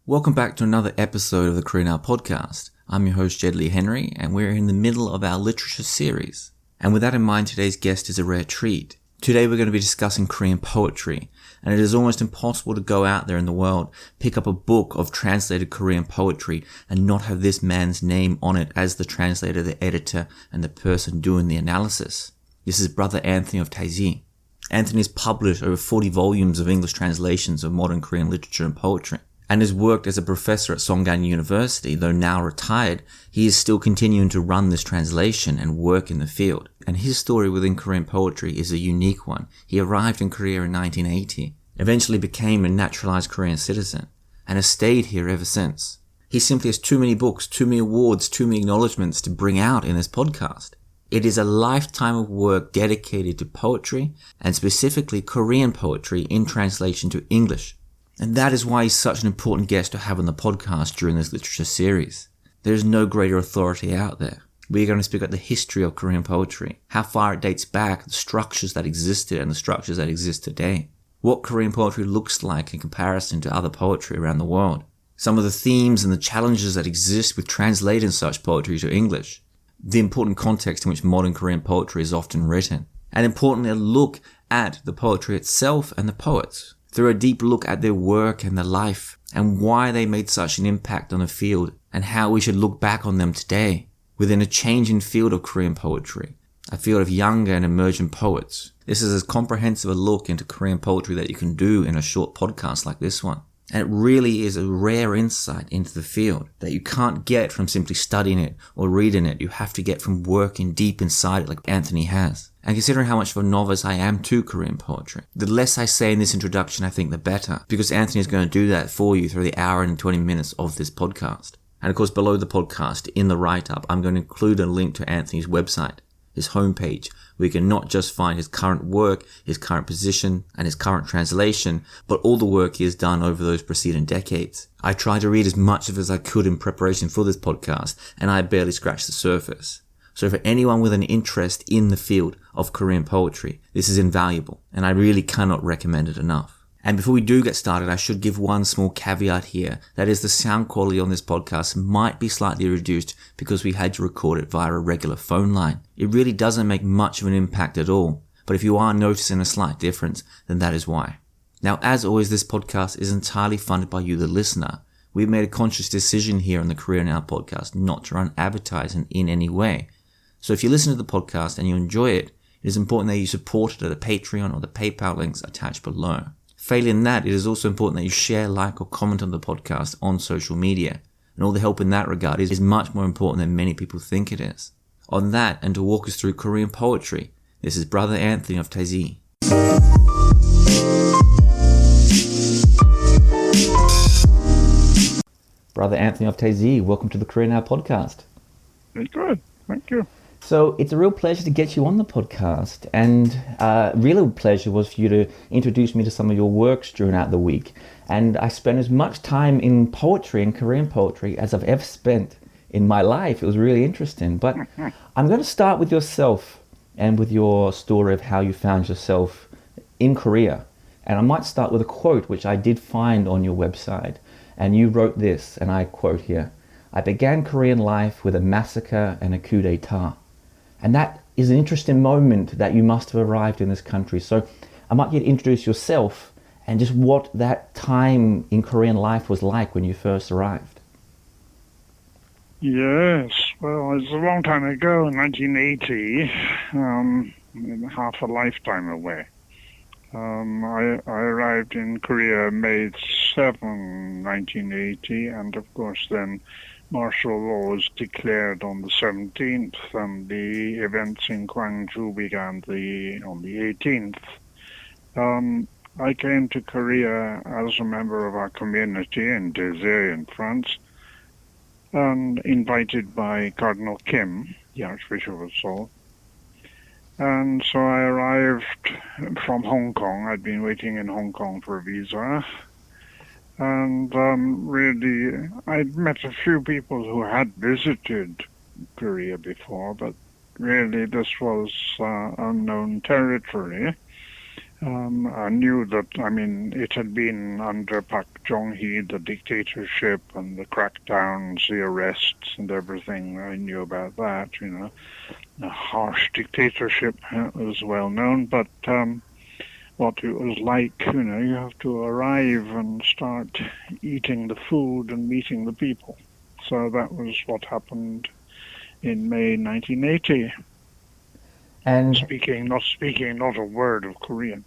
Welcome back to another episode of the Korean Now podcast. I'm your host Jed Lea-Henry, and we're in the middle of our literature series. And with that in mind, today's guest is a rare treat. Today we're going to be discussing Korean poetry, and it is almost impossible to go out there in the world, pick up a book of translated Korean poetry, and not have this man's name on it as the translator, the editor, and the person doing the analysis. This is Brother Anthony of Taizé. Anthony has published over 40 volumes of English translations of modern Korean literature and poetry, and has worked as a professor at Sogang University. Though now retired, he is still continuing to run this translation and work in the field. And his story within Korean poetry is a unique one. He arrived in Korea in 1980, eventually became a naturalized Korean citizen, and has stayed here ever since. He simply has too many books, too many awards, too many acknowledgements to bring out in this podcast. It is a lifetime of work dedicated to poetry, and specifically Korean poetry in translation to English. And that is why he's such an important guest to have on the podcast during this literature series. There is no greater authority out there. We are going to speak about the history of Korean poetry, how far it dates back, the structures that existed and the structures that exist today, what Korean poetry looks like in comparison to other poetry around the world, some of the themes and the challenges that exist with translating such poetry to English, the important context in which modern Korean poetry is often written, and importantly, a look at the poetry itself and the poets, through a deep look at their work and their life, and why they made such an impact on the field, and how we should look back on them today, within a changing field of Korean poetry, a field of younger and emerging poets. This is as comprehensive a look into Korean poetry that you can do in a short podcast like this one. And it really is a rare insight into the field that you can't get from simply studying it or reading it. You have to get from working deep inside it like Anthony has. And considering how much of a novice I am to Korean poetry, the less I say in this introduction, I think the better, because Anthony is going to do that for you through the hour and 20 minutes of this podcast. And of course, below the podcast, in the write-up, I'm going to include a link to Anthony's website, his homepage, where you can not just find his current work, his current position, and his current translation, but all the work he has done over those preceding decades. I tried to read as much of it as I could in preparation for this podcast, and I barely scratched the surface. So for anyone with an interest in the field of Korean poetry, this is invaluable, and I really cannot recommend it enough. And before we do get started, I should give one small caveat here. That is, the sound quality on this podcast might be slightly reduced because we had to record it via a regular phone line. It really doesn't make much of an impact at all. But if you are noticing a slight difference, then that is why. Now, as always, this podcast is entirely funded by you, the listener. We've made a conscious decision here on the Korean Now podcast not to run advertising in any way. So if you listen to the podcast and you enjoy it, it is important that you support it at the Patreon or the PayPal links attached below. Failing that, it is also important that you share, like, or comment on the podcast on social media. And all the help in that regard is much more important than many people think it is. On that, and to walk us through Korean poetry, this is Brother Anthony of Taizé. Brother Anthony of Taizé, welcome to the Korean Now podcast. Good, thank you. So it's a real pleasure to get you on the podcast, and real pleasure was for you to introduce me to some of your works throughout the week. And I spent as much time in poetry and Korean poetry as I've ever spent in my life. It was really interesting. But I'm going to start with yourself and with your story of how you found yourself in Korea. And I might start with a quote which I did find on your website. And you wrote this, and I quote here: "I began Korean life with a massacre and a coup d'etat." And that is an interesting moment that you must have arrived in this country. So I might get to introduce yourself and just what that time in Korean life was like when you first arrived. Yes, well, it's a long time ago, 1980, half a lifetime away. I arrived in Korea May 7, 1980, and of course then martial law was declared on the 17th, and the events in Gwangju began on the 18th. I came to Korea as a member of our community in Taizé in France, and invited by Cardinal Kim, the Archbishop of Seoul. And so I arrived from Hong Kong. I'd been waiting in Hong Kong for a visa. And really, I'd met a few people who had visited Korea before, but really this was unknown territory. I knew that, it had been under Pak Jong-hee, the dictatorship and the crackdowns, the arrests and everything. I knew about that, A harsh dictatorship was well known, but what it was like, you have to arrive and start eating the food and meeting the people. So that was what happened in May 1980. And Not speaking not a word of Korean.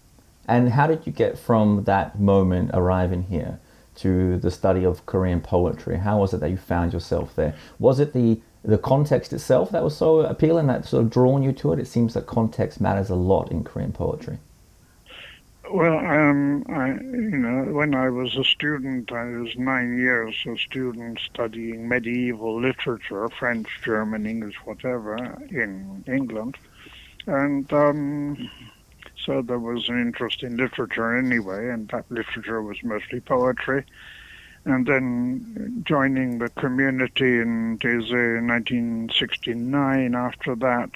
And how did you get from that moment arriving here to the study of Korean poetry? How was it that you found yourself there? Was it the context itself that was so appealing, that sort of drawn you to it? It seems that context matters a lot in Korean poetry. Well, when I was a student, I was 9 years a student studying medieval literature, French, German, English, whatever, in England. And so there was an interest in literature anyway, and that literature was mostly poetry. And then joining the community in Taizé in 1969, after that,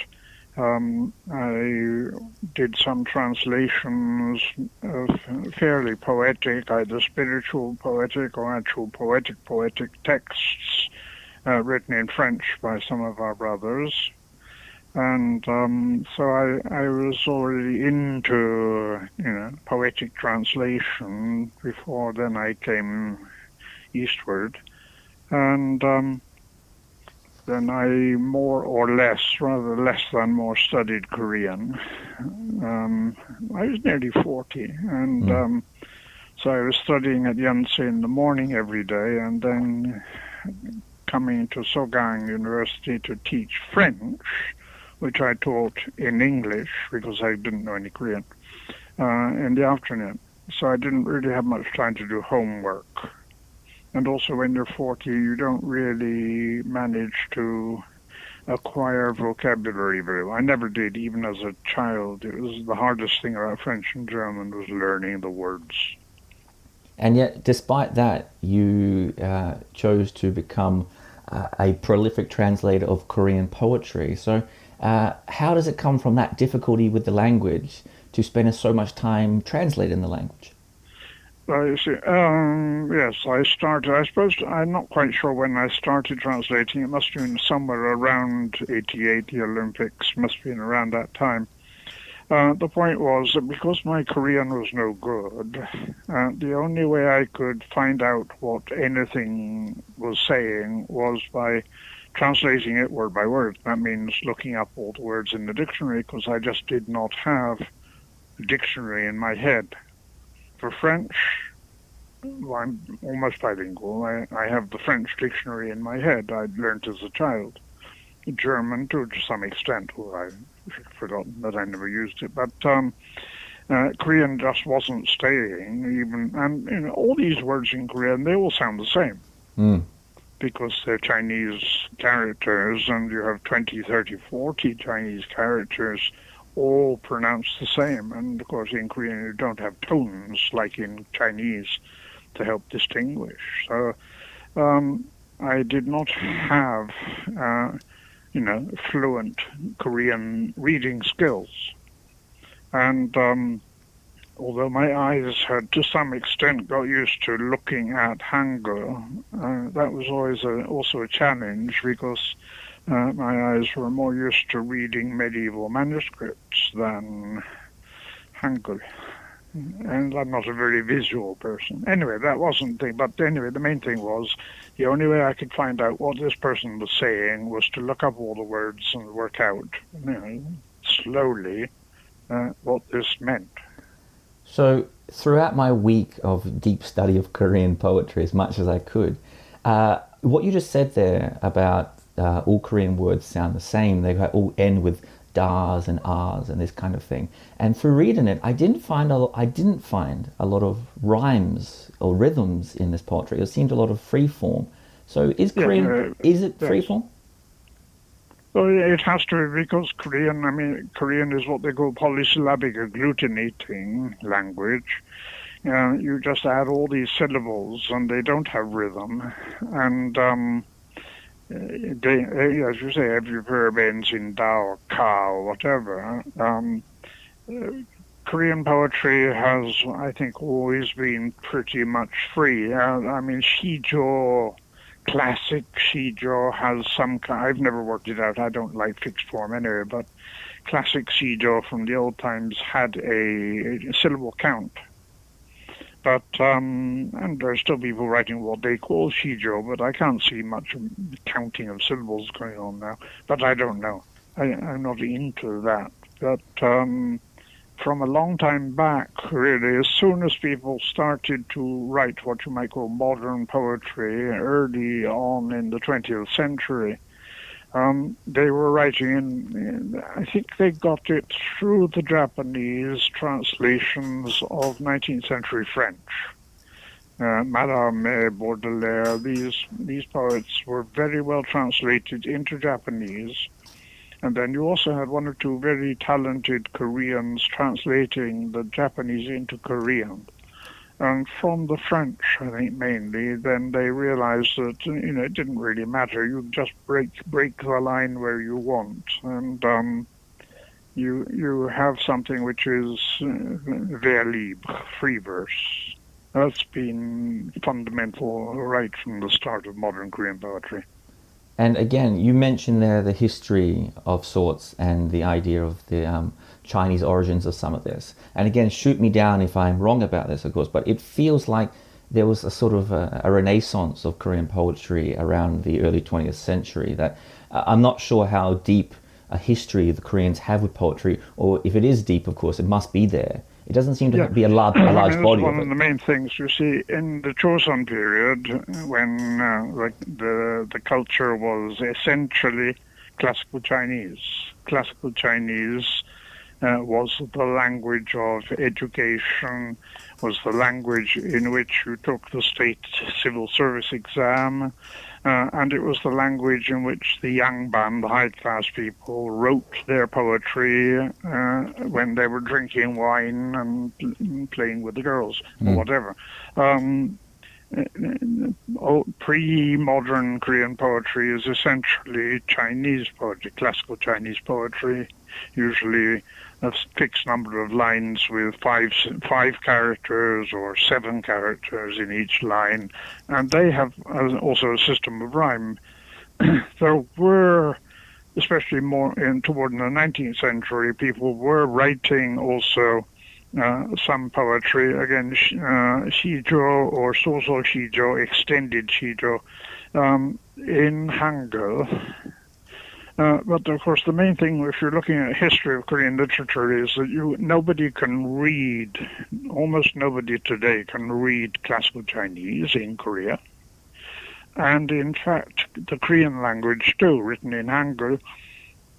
I did some translations of fairly poetic, either spiritual poetic or actual poetic texts written in French by some of our brothers. And so I was already into, poetic translation before then I came eastward. And then I more or less, rather less than more, studied Korean. I was nearly 40, and so I was studying at Yonsei in the morning every day, and then coming to Sogang University to teach French, which I taught in English because I didn't know any Korean, in the afternoon. So I didn't really have much time to do homework. And also when you're 40, you don't really manage to acquire vocabulary very well. I never did, even as a child. It was the hardest thing about French and German was learning the words. And yet, despite that, you chose to become a prolific translator of Korean poetry. So how does it come from that difficulty with the language to spend so much time translating the language? Well, you see, yes, I started, I suppose, I'm not quite sure when I started translating. It must have been somewhere around 88, the Olympics, must have been around that time. The point was that because my Korean was no good, the only way I could find out what anything was saying was by translating it word by word. That means looking up all the words in the dictionary, because I just did not have a dictionary in my head. For French, well, I'm almost bilingual. I have the French dictionary in my head. I'd learned as a child. German, to some extent, I've forgotten that I never used it. But Korean just wasn't staying. And all these words in Korean, they all sound the same. Because they're Chinese characters, and you have 20, 30, 40 Chinese characters all pronounced the same. And of course in Korean you don't have tones like in Chinese to help distinguish. So I did not have fluent Korean reading skills. And although my eyes had to some extent got used to looking at Hangul, that was always also a challenge, because my eyes were more used to reading medieval manuscripts than Hangul. And I'm not a very visual person. Anyway, that wasn't the thing. But anyway, the main thing was the only way I could find out what this person was saying was to look up all the words and work out, slowly, what this meant. So throughout my week of deep study of Korean poetry, as much as I could, what you just said there about all Korean words sound the same, they all end with das and ahs and this kind of thing. And through reading it, I didn't find a lot of rhymes or rhythms in this poetry. It seemed a lot of free form. So is Korean, is it free form? Well, it has to be, because Korean is what they call polysyllabic agglutinating language. You just add all these syllables and they don't have rhythm. And as you say, every verb ends in da or ka or whatever. Korean poetry has, I think, always been pretty much free. I mean, shijo, classic shijo has some kind. I've never worked it out. I don't like fixed form anyway, but classic shijo from the old times had a syllable count. But, and there's still people writing what they call shijo, but I can't see much counting of syllables going on now. But I don't know. I'm not into that. But from a long time back, really, as soon as people started to write what you might call modern poetry early on in the 20th century, they were writing in, I think they got it through the Japanese translations of 19th century French. Madame Baudelaire, these poets were very well translated into Japanese. And then you also had one or two very talented Koreans translating the Japanese into Korean. And from the French, I think mainly, then they realized that, it didn't really matter. You just break the line where you want. And you have something which is vers libre, free verse. That's been fundamental right from the start of modern Korean poetry. And again, you mentioned there the history of sorts and the idea of the Chinese origins of some of this. And again, shoot me down if I'm wrong about this, of course, but it feels like there was a sort of a renaissance of Korean poetry around the early 20th century that I'm not sure how deep a history the Koreans have with poetry, or if it is deep, of course, it must be there. It doesn't seem to be a large body one of it. of the main things you see in the Joseon period, when the culture was essentially classical Chinese. Classical Chinese was the language of education, was the language in which you took the state civil service exam, and it was the language in which the yangban, the high-class people, wrote their poetry when they were drinking wine and playing with the girls, or whatever. Pre-modern Korean poetry is essentially Chinese poetry, classical Chinese poetry, usually a fixed number of lines with five characters or 7 characters in each line, and they have also a system of rhyme. There were, especially more toward the 19th century, people were writing also some poetry, again, shijo or soso shijo, extended shijo, in Hangul. But of course, the main thing, if you're looking at history of Korean literature, is that nobody can read, almost nobody today can read classical Chinese in Korea. And in fact, the Korean language, too, written in Hangul,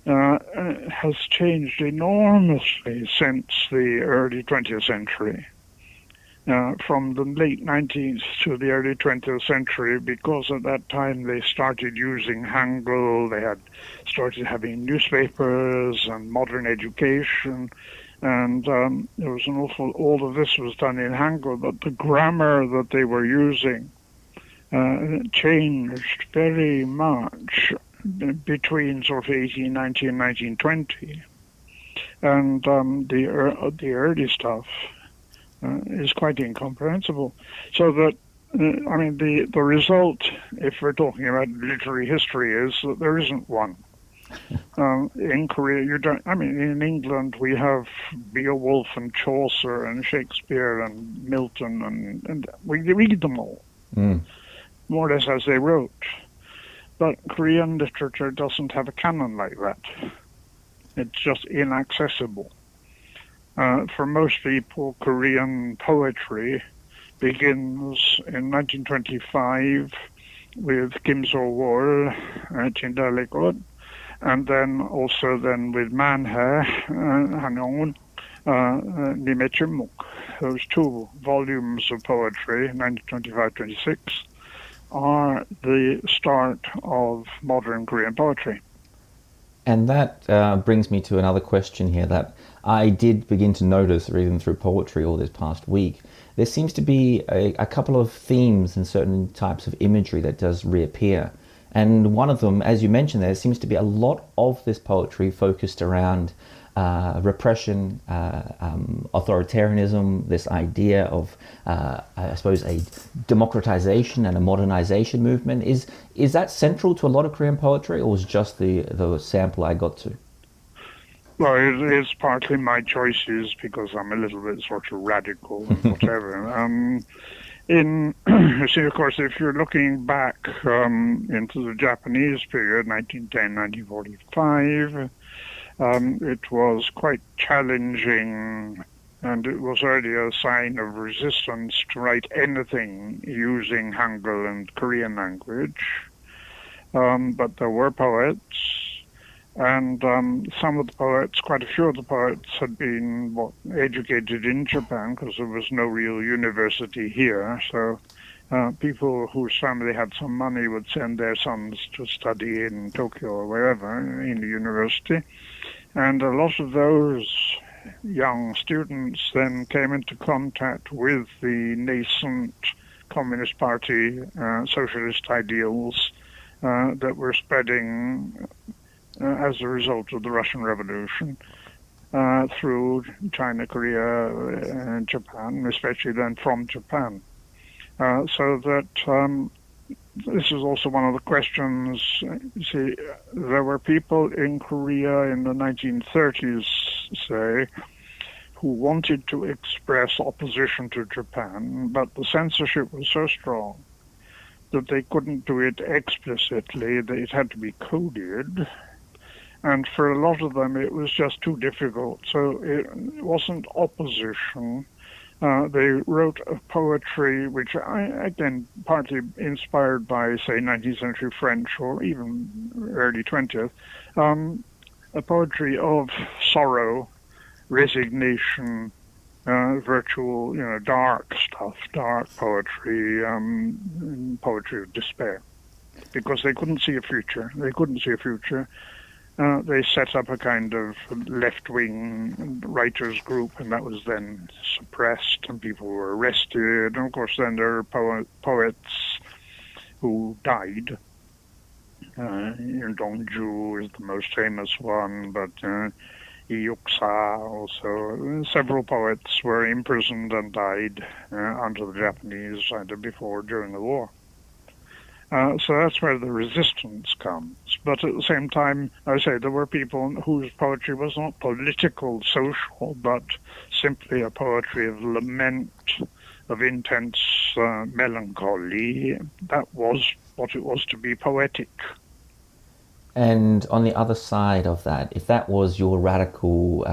has changed enormously since the early 20th century. From the late 19th to the early 20th century, because at that time they started using Hangul, they had started having newspapers and modern education, and there was all of this was done in Hangul, but the grammar that they were using changed very much between sort of 1890 and 1920. And the early stuff is quite incomprehensible. So that, the result, if we're talking about literary history, is that there isn't one. In Korea, in England, we have Beowulf and Chaucer and Shakespeare and Milton, and we read them all, more or less as they wrote. But Korean literature doesn't have a canon like that. It's just inaccessible. For most people, Korean poetry begins in 1925 with Kim So-wol, Chindalekot, and then with Manhae, Han Yong-un, Nimechimuk. Those 2 volumes of poetry, 1925-26, are the start of modern Korean poetry. And that brings me to another question here that I did begin to notice reading through poetry all this past week. There seems to be a couple of themes and certain types of imagery that does reappear. And one of them, as you mentioned there, seems to be a lot of this poetry focused around repression, authoritarianism, this idea of, I suppose, a democratization and a modernization movement. Is that central to a lot of Korean poetry, or was just the sample I got to? Well, it's partly my choices because I'm a little bit sort of radical and whatever. You see, of course, if you're looking back into the Japanese period, 1910, 1945, it was quite challenging, and it was already a sign of resistance to write anything using Hangul and Korean language. But there were poets, and some of the poets, quite a few of the poets, had been educated in Japan because there was no real university here. So people whose family had some money would send their sons to study in Tokyo or wherever in the university. And a lot of those young students then came into contact with the nascent Communist Party socialist ideals that were spreading as a result of the Russian Revolution through China, Korea, and Japan, especially then from Japan. So that this is also one of the questions. You see, there were people in Korea in the 1930s, say, who wanted to express opposition to Japan, but the censorship was so strong that they couldn't do it explicitly. It had to be coded. And for a lot of them, it was just too difficult. So it wasn't opposition. They wrote a poetry, which again, partly inspired by, say, 19th century French or even early 20th, a poetry of sorrow, resignation, virtual, dark stuff, dark poetry, poetry of despair, because they couldn't see a future. They set up a kind of left-wing writers group, and that was then suppressed, and people were arrested. And of course, then there are poets who died. Dongju is the most famous one, but Iyuksa also. Several poets were imprisoned and died under the Japanese, either before or during the war. So that's where the resistance comes. But at the same time, I say there were people whose poetry was not political, social, but simply a poetry of lament, of intense melancholy. That was what it was to be poetic. And on the other side of that, if that was your radical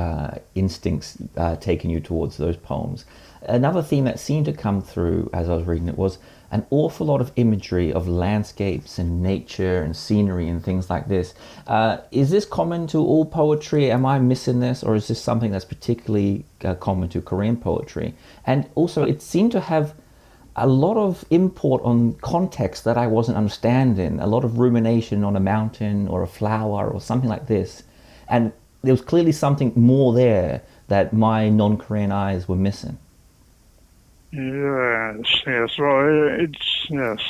instincts taking you towards those poems, another theme that seemed to come through as I was reading it was an awful lot of imagery of landscapes and nature and scenery and things like this. Is this common to all poetry? Am I missing this? Or is this something that's particularly common to Korean poetry? And also, it seemed to have a lot of import on context that I wasn't understanding, a lot of rumination on a mountain or a flower or something like this. And there was clearly something more there that my non-Korean eyes were missing. Yes. Well, yes.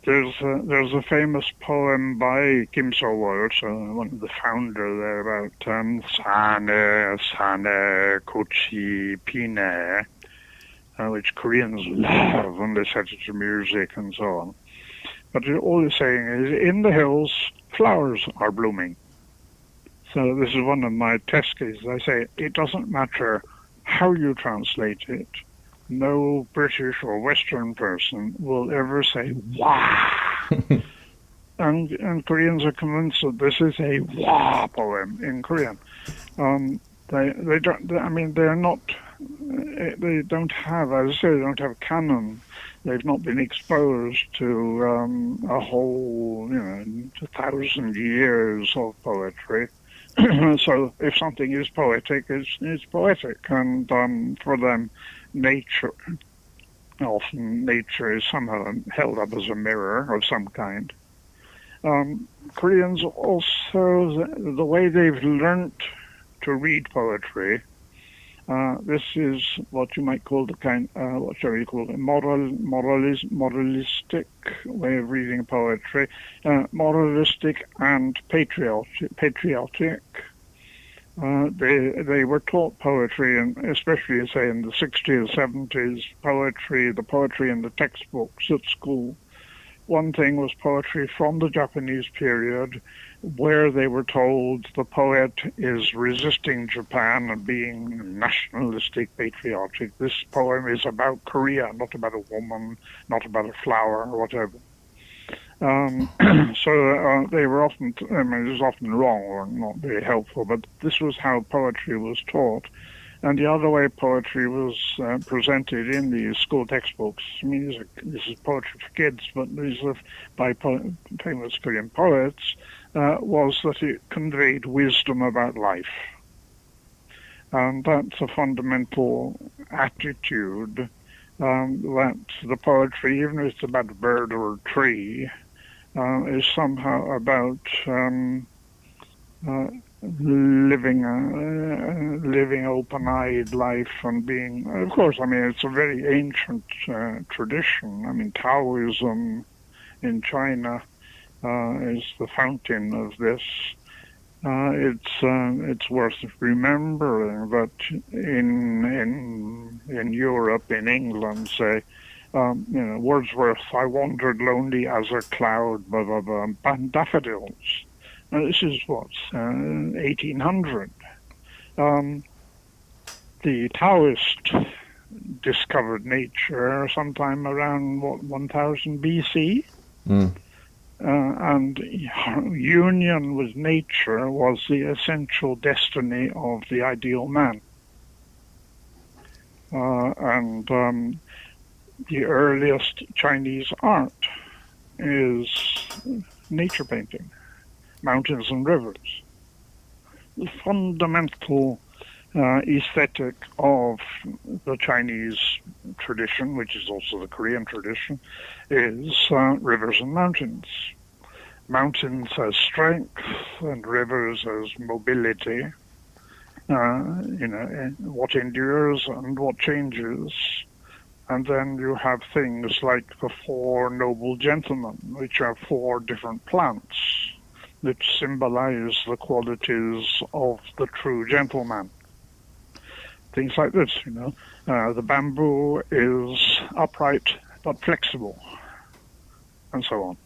There's a famous poem by Kim So-wol, one of the founder there, about Sane, Kochi, Pine, which Koreans love when they set it to music and so on. But all it's saying is, in the hills, flowers are blooming. So this is one of my test cases. I say, it doesn't matter how you translate it. No British or Western person will ever say, wow. and Koreans are convinced that this is a wow poem in Korean. They don't, I mean, they don't have, as I say, they don't have a canon. They've not been exposed to a whole, 1,000 years of poetry. So if something is poetic, it's poetic. And for them, nature is somehow held up as a mirror of some kind. Koreans also, the way they've learnt to read poetry This is what you might call what shall we call it, moralistic way of reading poetry, moralistic and patriotic. They were taught poetry, and especially, say, in the 60s, 70s, the poetry in the textbooks at school. One thing was poetry from the Japanese period, where they were told the poet is resisting Japan and being nationalistic, patriotic. This poem is about Korea, not about a woman, not about a flower, or whatever. So they were often, it was often wrong or not very helpful, but this was how poetry was taught. And the other way poetry was presented in the school textbooks, I mean, this is poetry for kids, but these are by famous Korean poets, was that it conveyed wisdom about life. And that's a fundamental attitude, that the poetry, even if it's about a bird or a tree, is somehow about living open-eyed life and being, of course, I mean, it's a very ancient tradition. I mean, Taoism in China is the fountain of this. It's worth remembering that in Europe, in England, say, Wordsworth, I wandered lonely as a cloud, blah, blah, blah, and daffodils. Now, this is what, 1800. The Taoist discovered nature sometime around, 1000 BC? And union with nature was the essential destiny of the ideal man. And the earliest Chinese art is nature painting, mountains and rivers. The fundamental aesthetic of the Chinese tradition, which is also the Korean tradition, is rivers and mountains. Mountains as strength and rivers as mobility, what endures and what changes. And then you have things like the Four Noble Gentlemen, which are 4 different plants, which symbolize the qualities of the true gentleman. Things like this, the bamboo is upright but flexible, and so on.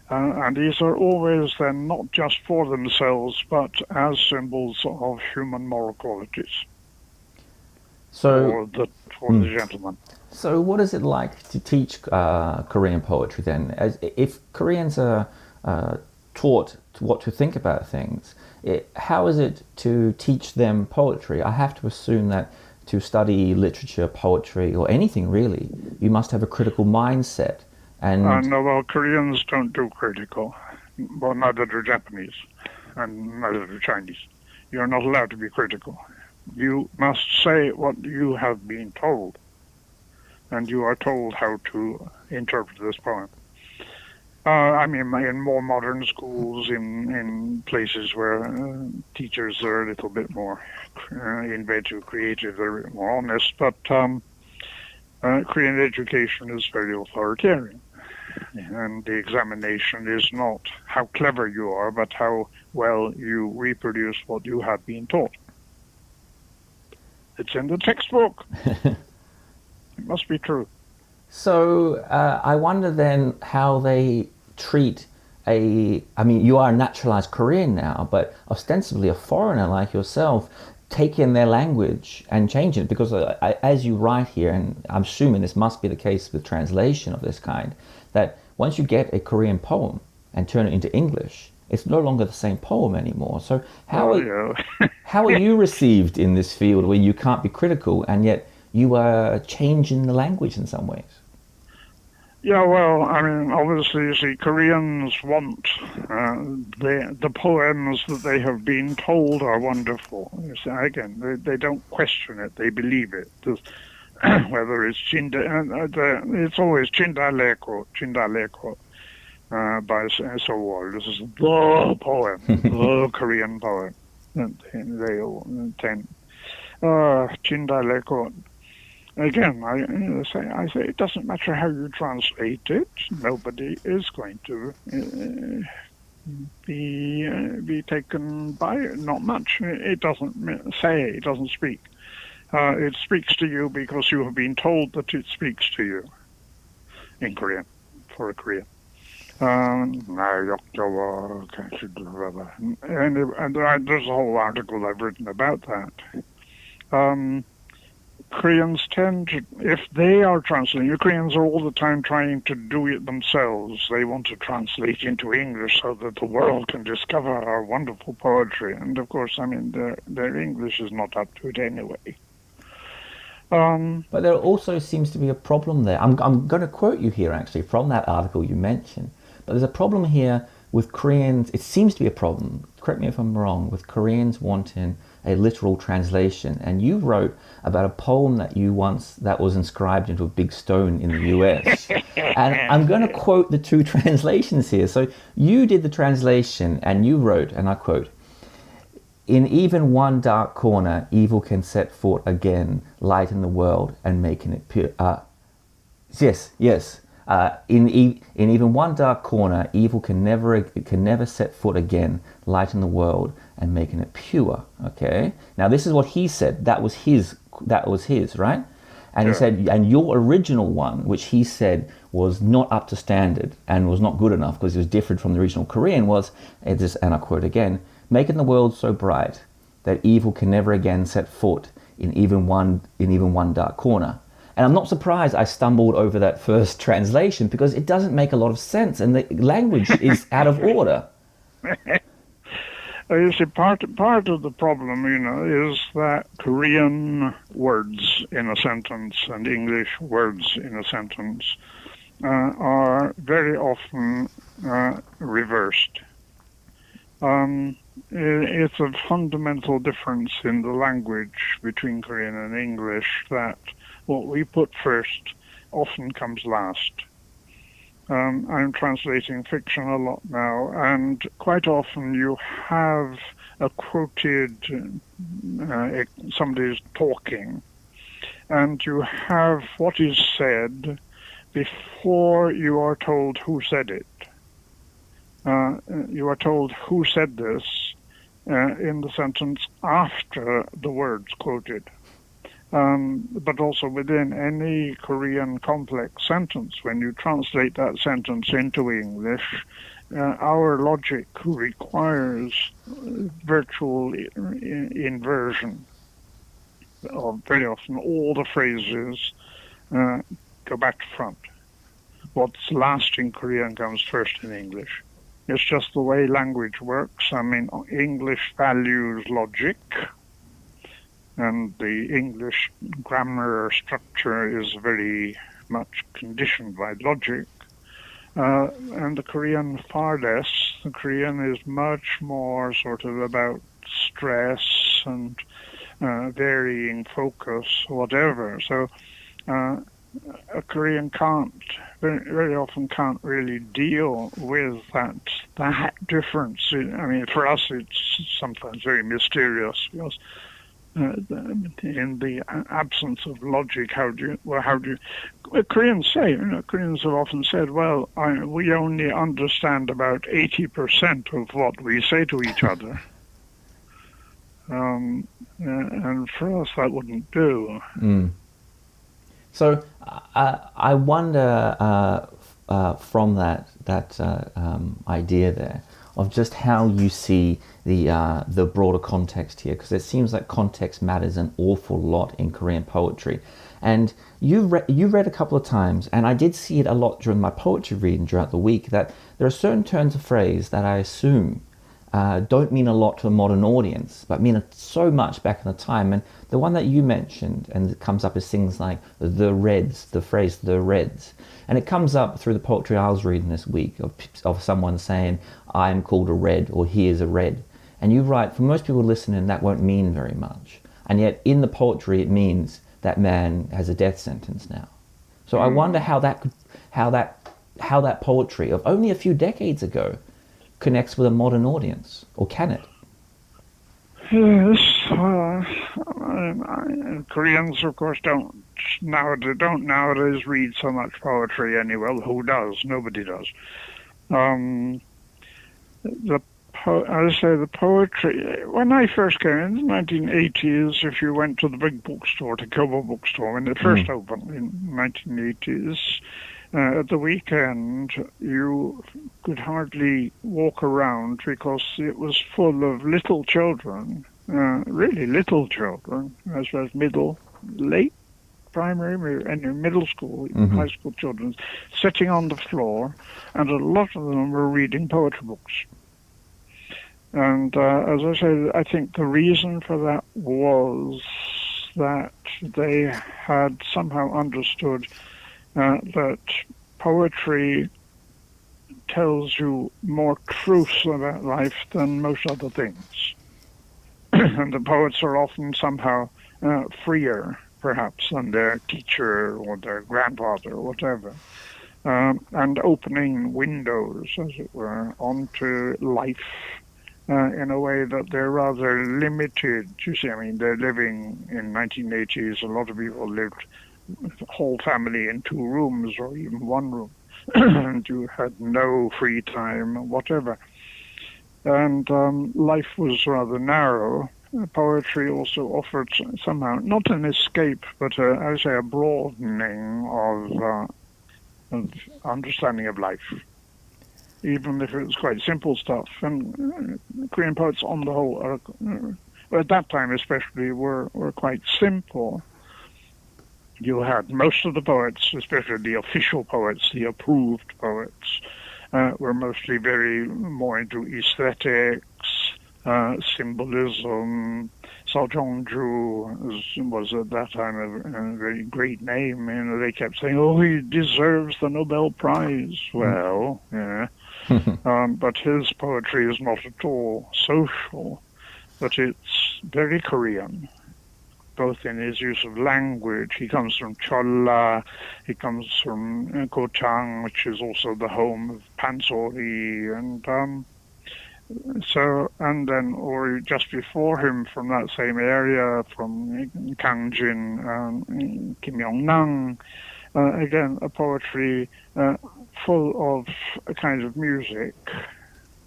And these are always then not just for themselves, but as symbols of human moral qualities. For the gentleman. So what is it like to teach Korean poetry then? If Koreans are taught what to think about things, how is it to teach them poetry? I have to assume that to study literature, poetry, or anything really, you must have a critical mindset. And no, well, Koreans don't do critical. Well, neither do Japanese, and neither do Chinese. You're not allowed to be critical. You must say what you have been told, and you are told how to interpret this poem. I mean, in more modern schools, in places where teachers are a little bit more inventive, creative, they're a bit more honest, but Korean education is very authoritarian. And the examination is not how clever you are, but how well you reproduce what you have been taught. It's in the textbook. It must be true. So I wonder then how they treat you are a naturalized Korean now, but ostensibly a foreigner like yourself, taking their language and changing it, because as you write here, and I'm assuming this must be the case with translation of this kind, that once you get a Korean poem and turn it into English, it's no longer the same poem anymore. So how are you received in this field where you can't be critical and yet you are changing the language in some ways? Yeah, well, I mean, obviously, you see, Koreans want the poems that they have been told are wonderful. You see, again, they don't question it; they believe it. Whether it's it's always Chindaleko by Sowol. This is the poem, the Korean poem. They all tend. Chindalekot. Again, I say it doesn't matter how you translate it. Nobody is going to be taken by it. Not much. It doesn't say. It doesn't speak. It speaks to you because you have been told that it speaks to you in Korean, for a Korean. And there's a whole article I've written about that. Koreans tend to, if they are translating, Koreans are all the time trying to do it themselves. They want to translate into English so that the world can discover our wonderful poetry. And of course, I mean, their English is not up to it anyway. But there also seems to be a problem there. I'm going to quote you here, actually, from that article you mentioned. But there's a problem here with Koreans. It seems to be a problem, correct me if I'm wrong, with Koreans wanting a literal translation. And you wrote about a poem that was inscribed into a big stone in the US. And I'm going to quote the two translations here. So you did the translation and you wrote, and I quote, "In even one dark corner, evil can set foot again, light in the world and making it pure." Yes. In even one dark corner, evil can never set foot again, light in the world and making it pure. Okay. Now this is what he said. That was his, right? And he said, and your original one, which he said was not up to standard and was not good enough because it was different from the original Korean, was, and I quote again, "Making the world so bright that evil can never again set foot in even one dark corner." And I'm not surprised I stumbled over that first translation because it doesn't make a lot of sense and the language is out of order. You see, part of the problem, is that Korean words in a sentence and English words in a sentence are very often reversed. It's a fundamental difference in the language between Korean and English that what we put first often comes last. I'm translating fiction a lot now, and quite often you have a quoted, somebody's talking, and you have what is said before you are told who said it. You are told who said this in the sentence after the words quoted. But also within any Korean complex sentence, when you translate that sentence into English, our logic requires virtual inversion. Very often all the phrases go back to front. What's last in Korean comes first in English. It's just the way language works. I mean, English values logic, and the English grammar structure is very much conditioned by logic. And the Korean far less. The Korean is much more sort of about stress and varying focus, whatever. So a Korean very often can't really deal with that difference. I mean, for us, it's sometimes very mysterious because in the absence of logic, how do you? Koreans have often said, well, we only understand about 80% of what we say to each other. And for us, that wouldn't do. So I wonder from that idea there of just how you see the broader context here, because it seems like context matters an awful lot in Korean poetry. And you read a couple of times, and I did see it a lot during my poetry reading throughout the week, that there are certain turns of phrase that I assume don't mean a lot to a modern audience, but mean so much back in the time. And the one that you mentioned, and it comes up as things like the Reds, the phrase the Reds. And it comes up through the poetry I was reading this week of someone saying, I am called a red, or he is a red. And you write, for most people listening, that won't mean very much. And yet in the poetry, it means that man has a death sentence now. So I wonder how that poetry of only a few decades ago connects with a modern audience, or can it? Yes, Koreans, of course, don't nowadays read so much poetry anyway. Well, who does? Nobody does. Um, I say the poetry. When I first came in the 1980s, if you went to the big bookstore, the Kobo bookstore, when it first opened in 1980s, at the weekend, you could hardly walk around because it was full of little children, really little children, as well as late primary, and middle school, high school children, sitting on the floor, and a lot of them were reading poetry books. And as I said, I think the reason for that was that they had somehow understood that poetry tells you more truths about life than most other things. And the poets are often somehow freer, perhaps, than their teacher or their grandfather or whatever. And opening windows, as it were, onto life in a way that they're rather limited. You see, I mean, they're living in 1980s. A lot of people lived whole family in 2 rooms or even 1 room, and you had no free time, whatever. And life was rather narrow. Poetry also offered somehow not an escape, but I would say a broadening of understanding of life, even if it was quite simple stuff. And Korean poets, on the whole, at that time especially, were quite simple. You had most of the poets, especially the official poets, the approved poets, were mostly very more into aesthetics, symbolism. Sogang was at that time a very great name. You know, they kept saying, "Oh, he deserves the Nobel Prize." Well, yeah, but his poetry is not at all social, but it's very Korean, both in his use of language. He comes from Cholla, he comes from Gochang, which is also the home of Pansori, and or just before him from that same area, from Kangjin, Kim Yong-nang, again, a poetry full of a kind of music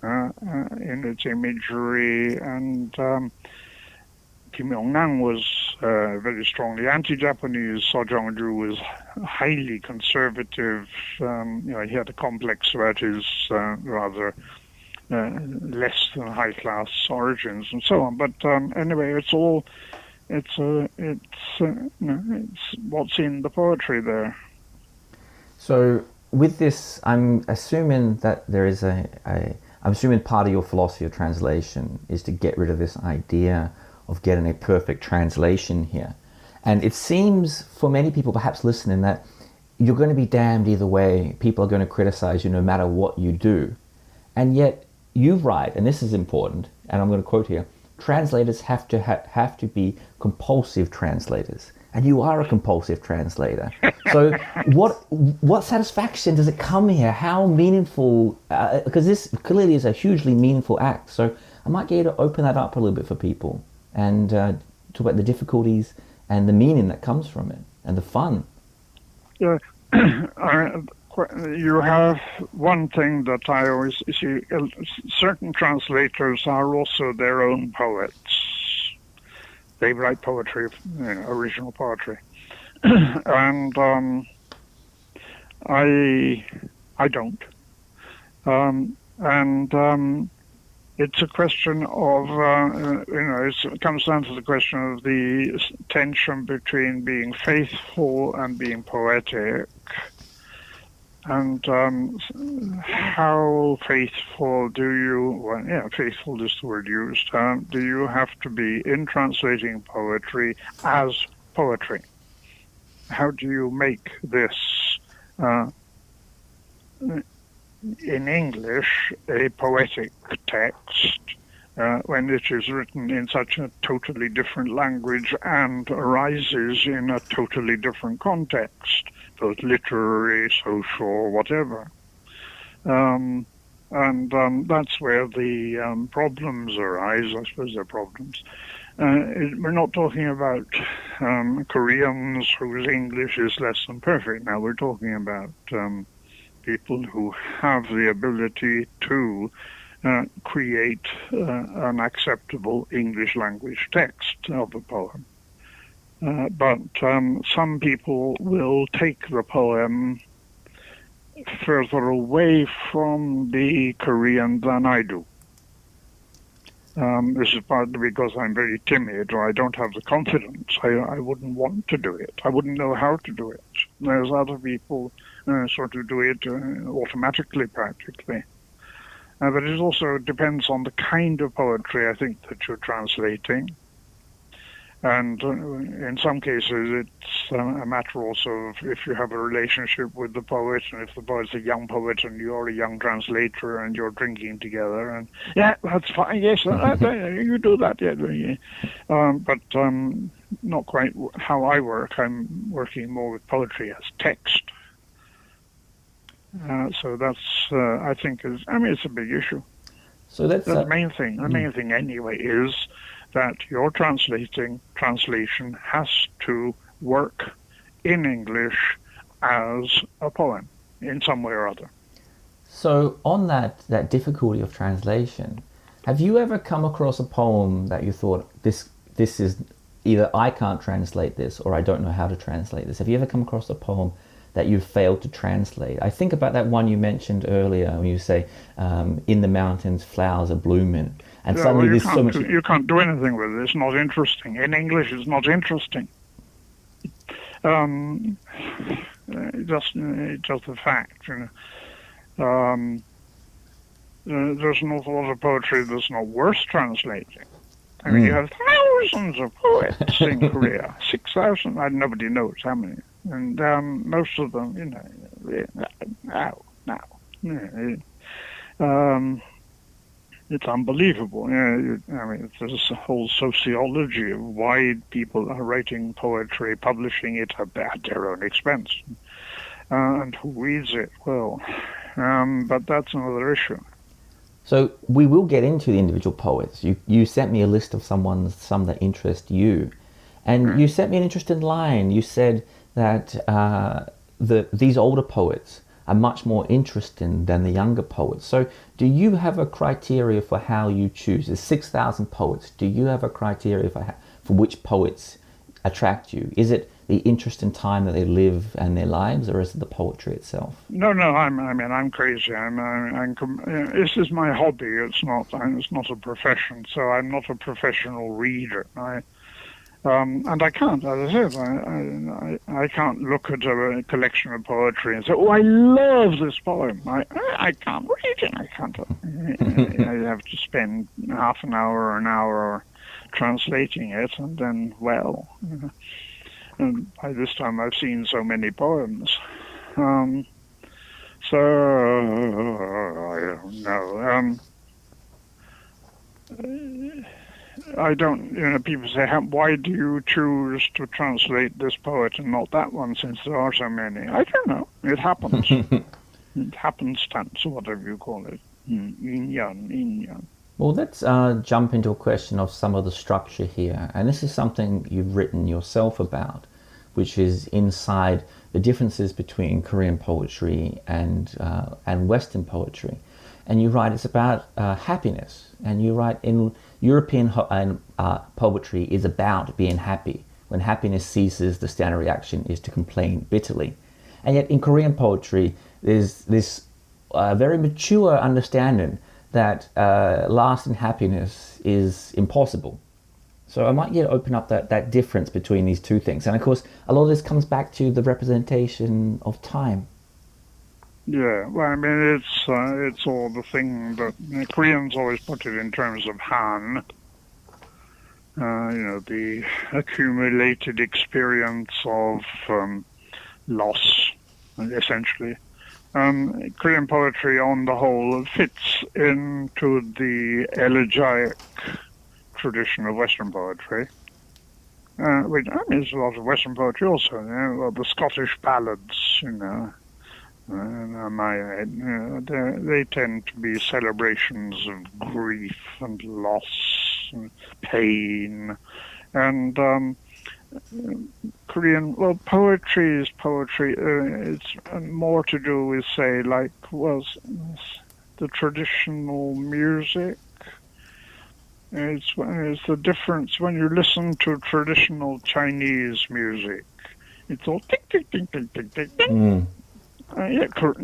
in its imagery, and Kim Yong-nang was very strongly anti-Japanese. Sogang was highly conservative. He had a complex about his rather less than high-class origins and so on. But anyway, it's what's in the poetry there. So with this, I'm assuming that there is I'm assuming part of your philosophy of translation is to get rid of this idea of getting a perfect translation here. And it seems for many people perhaps listening that you're going to be damned either way. People are going to criticize you no matter what you do. And yet you write, and this is important, and I'm going to quote here, translators have to be compulsive translators. And you are a compulsive translator. So what satisfaction does it come here? How meaningful, because this clearly is a hugely meaningful act. So I might get you to open that up a little bit for people and talk about the difficulties and the meaning that comes from it and the fun. Yeah. You have one thing that I always see, certain translators are also their own poets. They write poetry, original poetry. And I don't. It's a question of, it comes down to the question of the tension between being faithful and being poetic. And how faithful faithful is the word used. Do you have to be in translating poetry as poetry? How do you make this, in English, a poetic text when it is written in such a totally different language and arises in a totally different context, both literary, social, whatever. And that's where the problems arise. I suppose they're problems. We're not talking about Koreans whose English is less than perfect now. We're talking about people who have the ability to create an acceptable English language text of a poem. But some people will take the poem further away from the Korean than I do. This is partly because I'm very timid, or I don't have the confidence. I wouldn't want to do it. I wouldn't know how to do it. There's other people sort of do it automatically, practically. But it also depends on the kind of poetry, I think, that you're translating. And in some cases, it's a matter also of if you have a relationship with the poet, and if the poet's a young poet and you're a young translator and you're drinking together, and yeah, that's fine, yes, you do that, yeah. But not quite how I work. I'm working more with poetry as text. So that's, I think, it's a big issue. So that's the main thing. The main thing, anyway, is that your translation has to work in English as a poem in some way or other. So on that difficulty of translation, have you ever come across a poem that you thought, this is either I can't translate this or I don't know how to translate this? Have you ever come across a poem that you failed to translate? I think about that one you mentioned earlier when you say, in the mountains flowers are blooming. And yeah, suddenly well, there's so much... You can't do anything with it. It's not interesting. In English, it's not interesting. Just a fact, you know. There's an awful lot of poetry that's not worth translating. I mean, you have thousands of poets in Korea. 6,000, nobody knows how many. And most of them, you know, it's unbelievable. I mean, there's a whole sociology of why people are writing poetry, publishing it at their own expense, and who reads it. Well, but that's another issue. So we will get into the individual poets. You sent me a list of some that interest you, and you sent me an interesting line. You said that these older poets are much more interesting than the younger poets. So do you have a criteria for how you choose? There's 6,000 poets. Do you have a criteria for which poets attract you? Is it the interesting time that they live and their lives, or is it the poetry itself? No, I'm crazy. This is my hobby. It's not a profession. So I'm not a professional reader. And I can't, as I said, I can't look at a collection of poetry and say, oh, I love this poem. I can't read it. I can't. I have to spend half an hour or an hour translating it, and then, well, and by this time I've seen so many poems. So, I don't know. I don't, people say, why do you choose to translate this poet and not that one, since there are so many? I don't know. It happens. It happenstance, or whatever you call it. Inyan. Well, let's jump into a question of some of the structure here. And this is something you've written yourself about, which is inside the differences between Korean poetry and Western poetry. And you write it's about happiness. And you write in European poetry is about being happy. When happiness ceases, the standard reaction is to complain bitterly. And yet in Korean poetry, there's this very mature understanding that lasting happiness is impossible. So I might open up that difference between these two things. And of course, a lot of this comes back to the representation of time. Yeah, well, I mean, it's all the thing that Koreans always put it in terms of Han. The accumulated experience of loss, essentially. Korean poetry, on the whole, fits into the elegiac tradition of Western poetry. Which, there's a lot of Western poetry also. The Scottish ballads, They tend to be celebrations of grief and loss and pain. And Korean, well, poetry is poetry. It's more to do with, say, like, the traditional music. It's the difference when you listen to traditional Chinese music. It's all tick, tick, tick, tick, tick, tick, tick.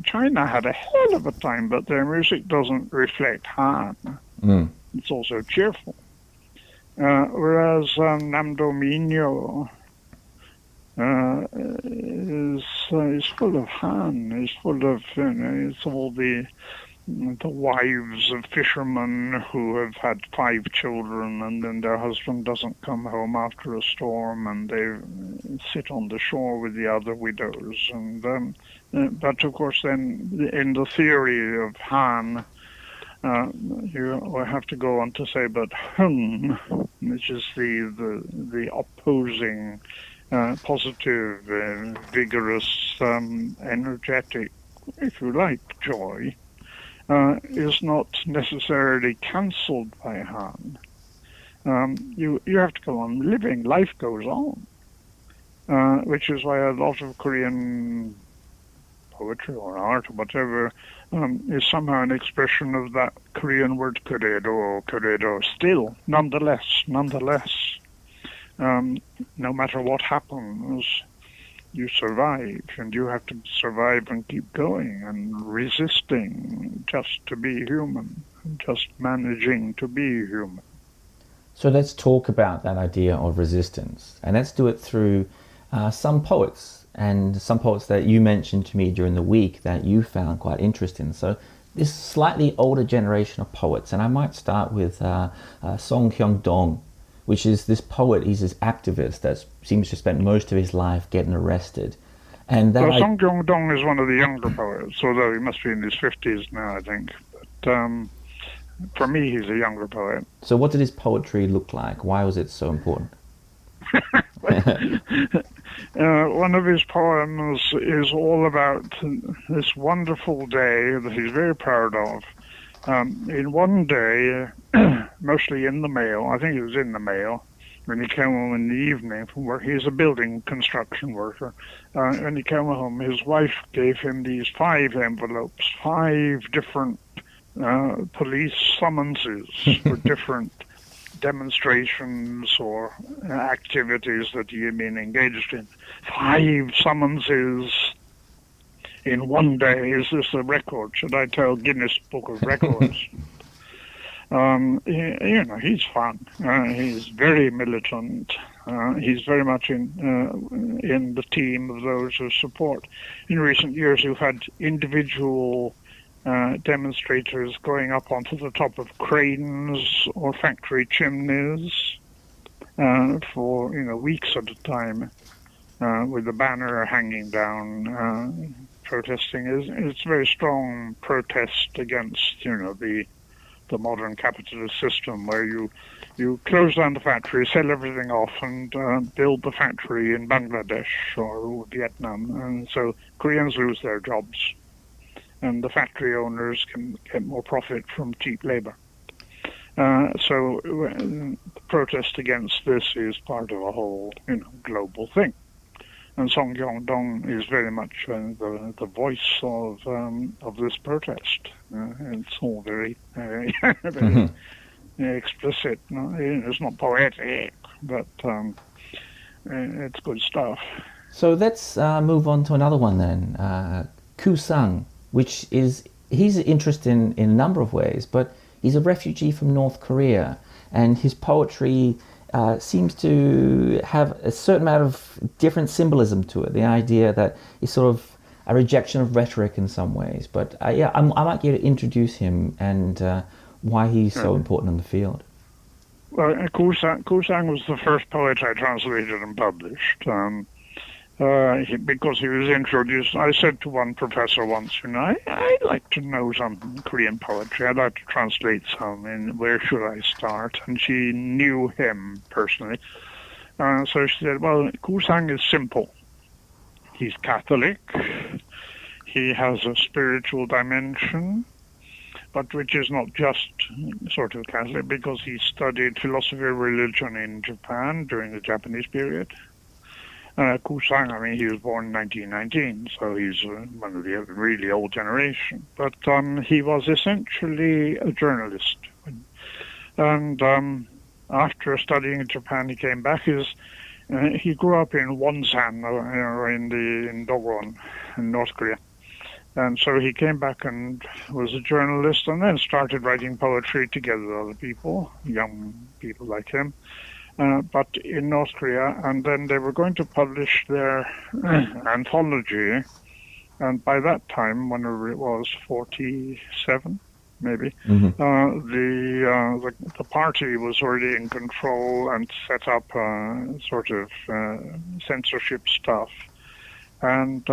China had a hell of a time, but their music doesn't reflect Han. It's also cheerful. Whereas Namdo Minyo is full of Han. Is full of, it's all the wives of fishermen who have had 5 children, and then their husband doesn't come home after a storm, and they sit on the shore with the other widows. And but of course, then in the theory of Han, you have to go on to say, but Hun, which is the opposing, positive, vigorous, energetic, if you like, joy, is not necessarily cancelled by Han. You have to go on living. Life goes on, which is why a lot of Korean poetry or art or whatever is somehow an expression of that Korean word koredo, still, nonetheless. No matter what happens, you survive, and you have to survive and keep going and resisting just to be human, just managing to be human. So let's talk about that idea of resistance, and let's do it through some poets, and some poets that you mentioned to me during the week that you found quite interesting. So this slightly older generation of poets, and I might start with Song Hyung-dong, which is this poet. He's this activist that seems to spend most of his life getting arrested. And that Song Hyung-dong is one of the younger poets, although he must be in his 50s now, I think. But for me, he's a younger poet. So what did his poetry look like? Why was it so important? One of his poems is all about this wonderful day that he's very proud of. In one day, mostly in the mail, I think it was in the mail, when he came home in the evening from work. He's a building construction worker. When he came home, his wife gave him these 5 envelopes, 5 different police summonses for different demonstrations or activities that he had been engaged in. 5 summonses in one day. Is this a record? Should I tell Guinness Book of Records? He's fun. He's very militant. He's very much in the team of those who support. In recent years, you've had individual demonstrators going up onto the top of cranes or factory chimneys for weeks at a time with the banner hanging down, protesting. It's a very strong protest against the modern capitalist system where you close down the factory, sell everything off, and build the factory in Bangladesh or Vietnam, and so Koreans lose their jobs, and the factory owners can get more profit from cheap labor. So the protest against this is part of a whole, global thing. And Song Hyung-dong is very much the voice of this protest. It's all very, very explicit. It's not poetic, but it's good stuff. So let's move on to another one then. Kusang, he's interesting in a number of ways, but he's a refugee from North Korea, and his poetry seems to have a certain amount of different symbolism to it. The idea that it's sort of a rejection of rhetoric in some ways. But I might get to introduce him and why he's so important in the field. Well, Kusang was the first poet I translated and published. Because he was introduced, I said to one professor once, I'd like to know some Korean poetry. I'd like to translate some, and where should I start? And she knew him personally. So she said, well, Kusang is simple. He's Catholic. he has a spiritual dimension, but which is not just sort of Catholic, because he studied philosophy of religion in Japan during the Japanese period. Kusang, I mean, he was born in 1919, so he's one of the really old generation. But he was essentially a journalist. And after studying in Japan, he came back. He grew up in Wonsan, in Dogon, in North Korea. And so he came back and was a journalist, and then started writing poetry together with other people, young people like him, but in North Korea. And then they were going to publish their anthology, and by that time, whenever it was, 47, maybe, the party was already in control and set up sort of censorship stuff. And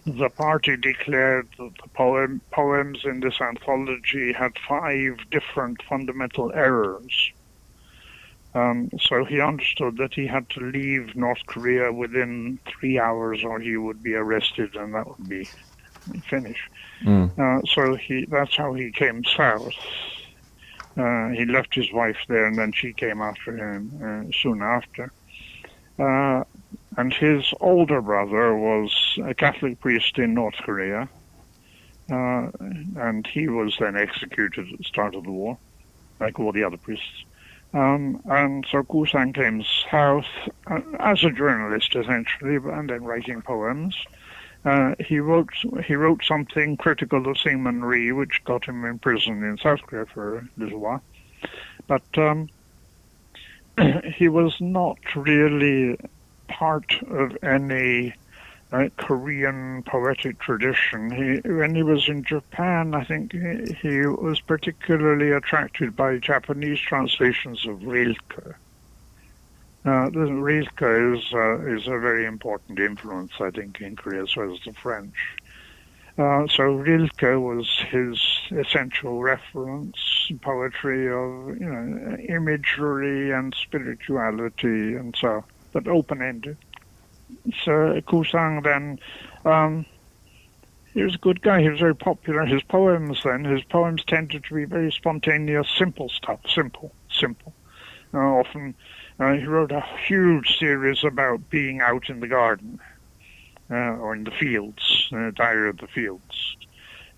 the party declared that the poems in this anthology had 5 different fundamental errors. So he understood that he had to leave North Korea within 3 hours, or he would be arrested, and that would be finished. So that's how he came south. He left his wife there, and then she came after him soon after. And his older brother was a Catholic priest in North Korea, and he was then executed at the start of the war, like all the other priests. And so Kusang came south as a journalist, essentially, and then writing poems. He wrote something critical of Syngman Rhee, which got him in prison in South Korea for a little while. But he was not really part of any Korean poetic tradition. When he was in Japan, I think he was particularly attracted by Japanese translations of Rilke. Rilke is a very important influence, I think, in Korea, as well as the French. So Rilke was his essential reference, poetry of imagery and spirituality, and so, but open-ended. So Kusang then, he was a good guy. He was very popular. His poems tended to be very spontaneous, simple stuff. Simple. Often, he wrote a huge series about being out in the garden or in the fields, Diary of the Fields.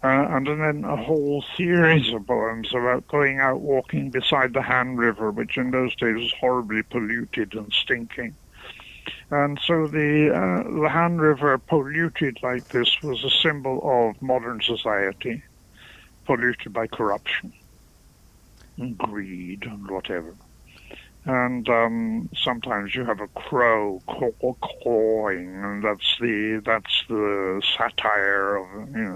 And then a whole series of poems about going out walking beside the Han River, which in those days was horribly polluted and stinking. And so the Han River, polluted like this, was a symbol of modern society, polluted by corruption and greed and whatever. And sometimes you have a crow cawing, and that's the satire of,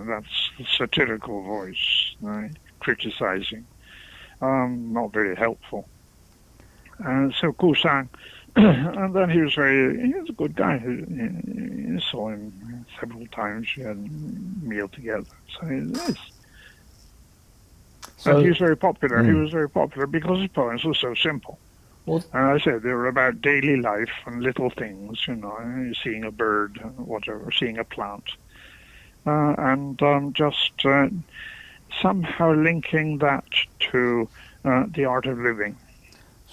that's the satirical voice, right? Criticizing. Not very helpful. So Kusang, and then he was a good guy. You saw him several times. We had a meal together. So and he was very popular. He was very popular because his poems were so simple. And I said they were about daily life and little things, seeing a bird, whatever, seeing a plant, and just somehow linking that to the art of living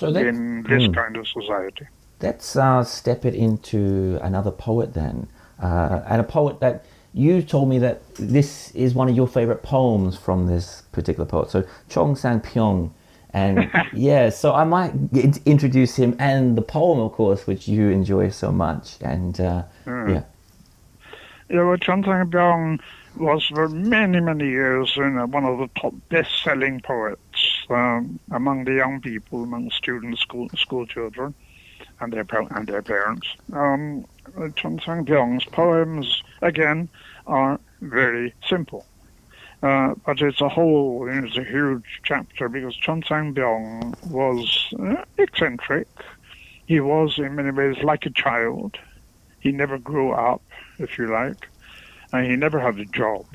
in this kind of society. Let's step it into another poet then, and a poet that you told me that this is one of your favorite poems from this particular poet. So Chong Sang-pyong. And so I might introduce him and the poem, of course, which you enjoy so much. And well, Chong Sang-pyong was for many, many years one of the top best-selling poets among the young people, among students, school children, and their parents. Chong Sang-pyong's poems, again, are very simple. But it's it's a huge chapter, because Chong Sang-pyong was eccentric. He was, in many ways, like a child. He never grew up, if you like, and he never had a job.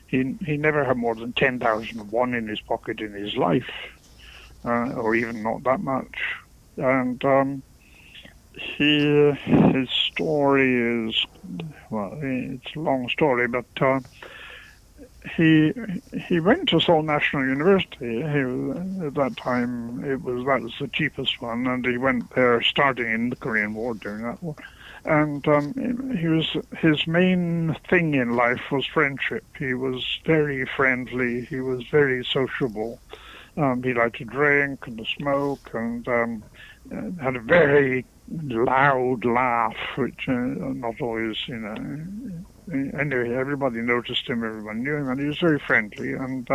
He never had more than 10,000 won in his pocket in his life, or even not that much. And his story is, well, it's a long story, but he went to Seoul National University. At that time, that was the cheapest one, and he went there starting in the Korean War, during that war. And his main thing in life was friendship. He was very friendly. He was very sociable. He liked to drink and to smoke, and had a very loud laugh, which not always, Anyway, everybody noticed him. Everyone knew him, and he was very friendly. And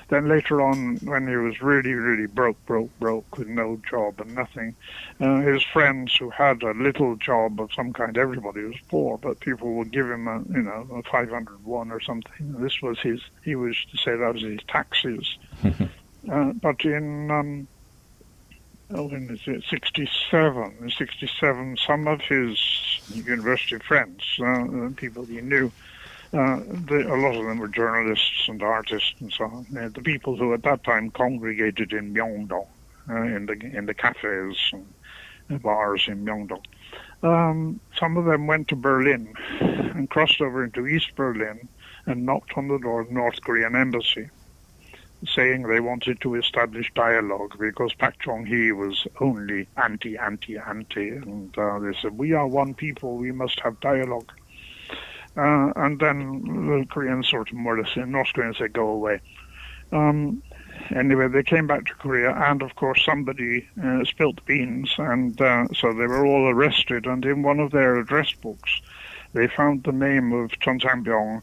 then later on, when he was really, really broke with no job and nothing, his friends who had a little job of some kind, everybody was poor, but people would give him a 500 won or something. This was he was to say that was his taxes. But in 67, some of his university friends, people he knew, a lot of them were journalists and artists and so on. The people who at that time congregated in Myeongdong, in the cafes and bars in Myeongdong. Some of them went to Berlin and crossed over into East Berlin and knocked on the door of the North Korean embassy, saying they wanted to establish dialogue because Pak Chung-hee was only anti, and they said, we are one people, we must have dialogue. And then the Koreans sort of more or less, North Koreans said, go away. Anyway, they came back to Korea, and of course somebody spilt the beans, and so they were all arrested, and in one of their address books, they found the name of Chon Sang-byung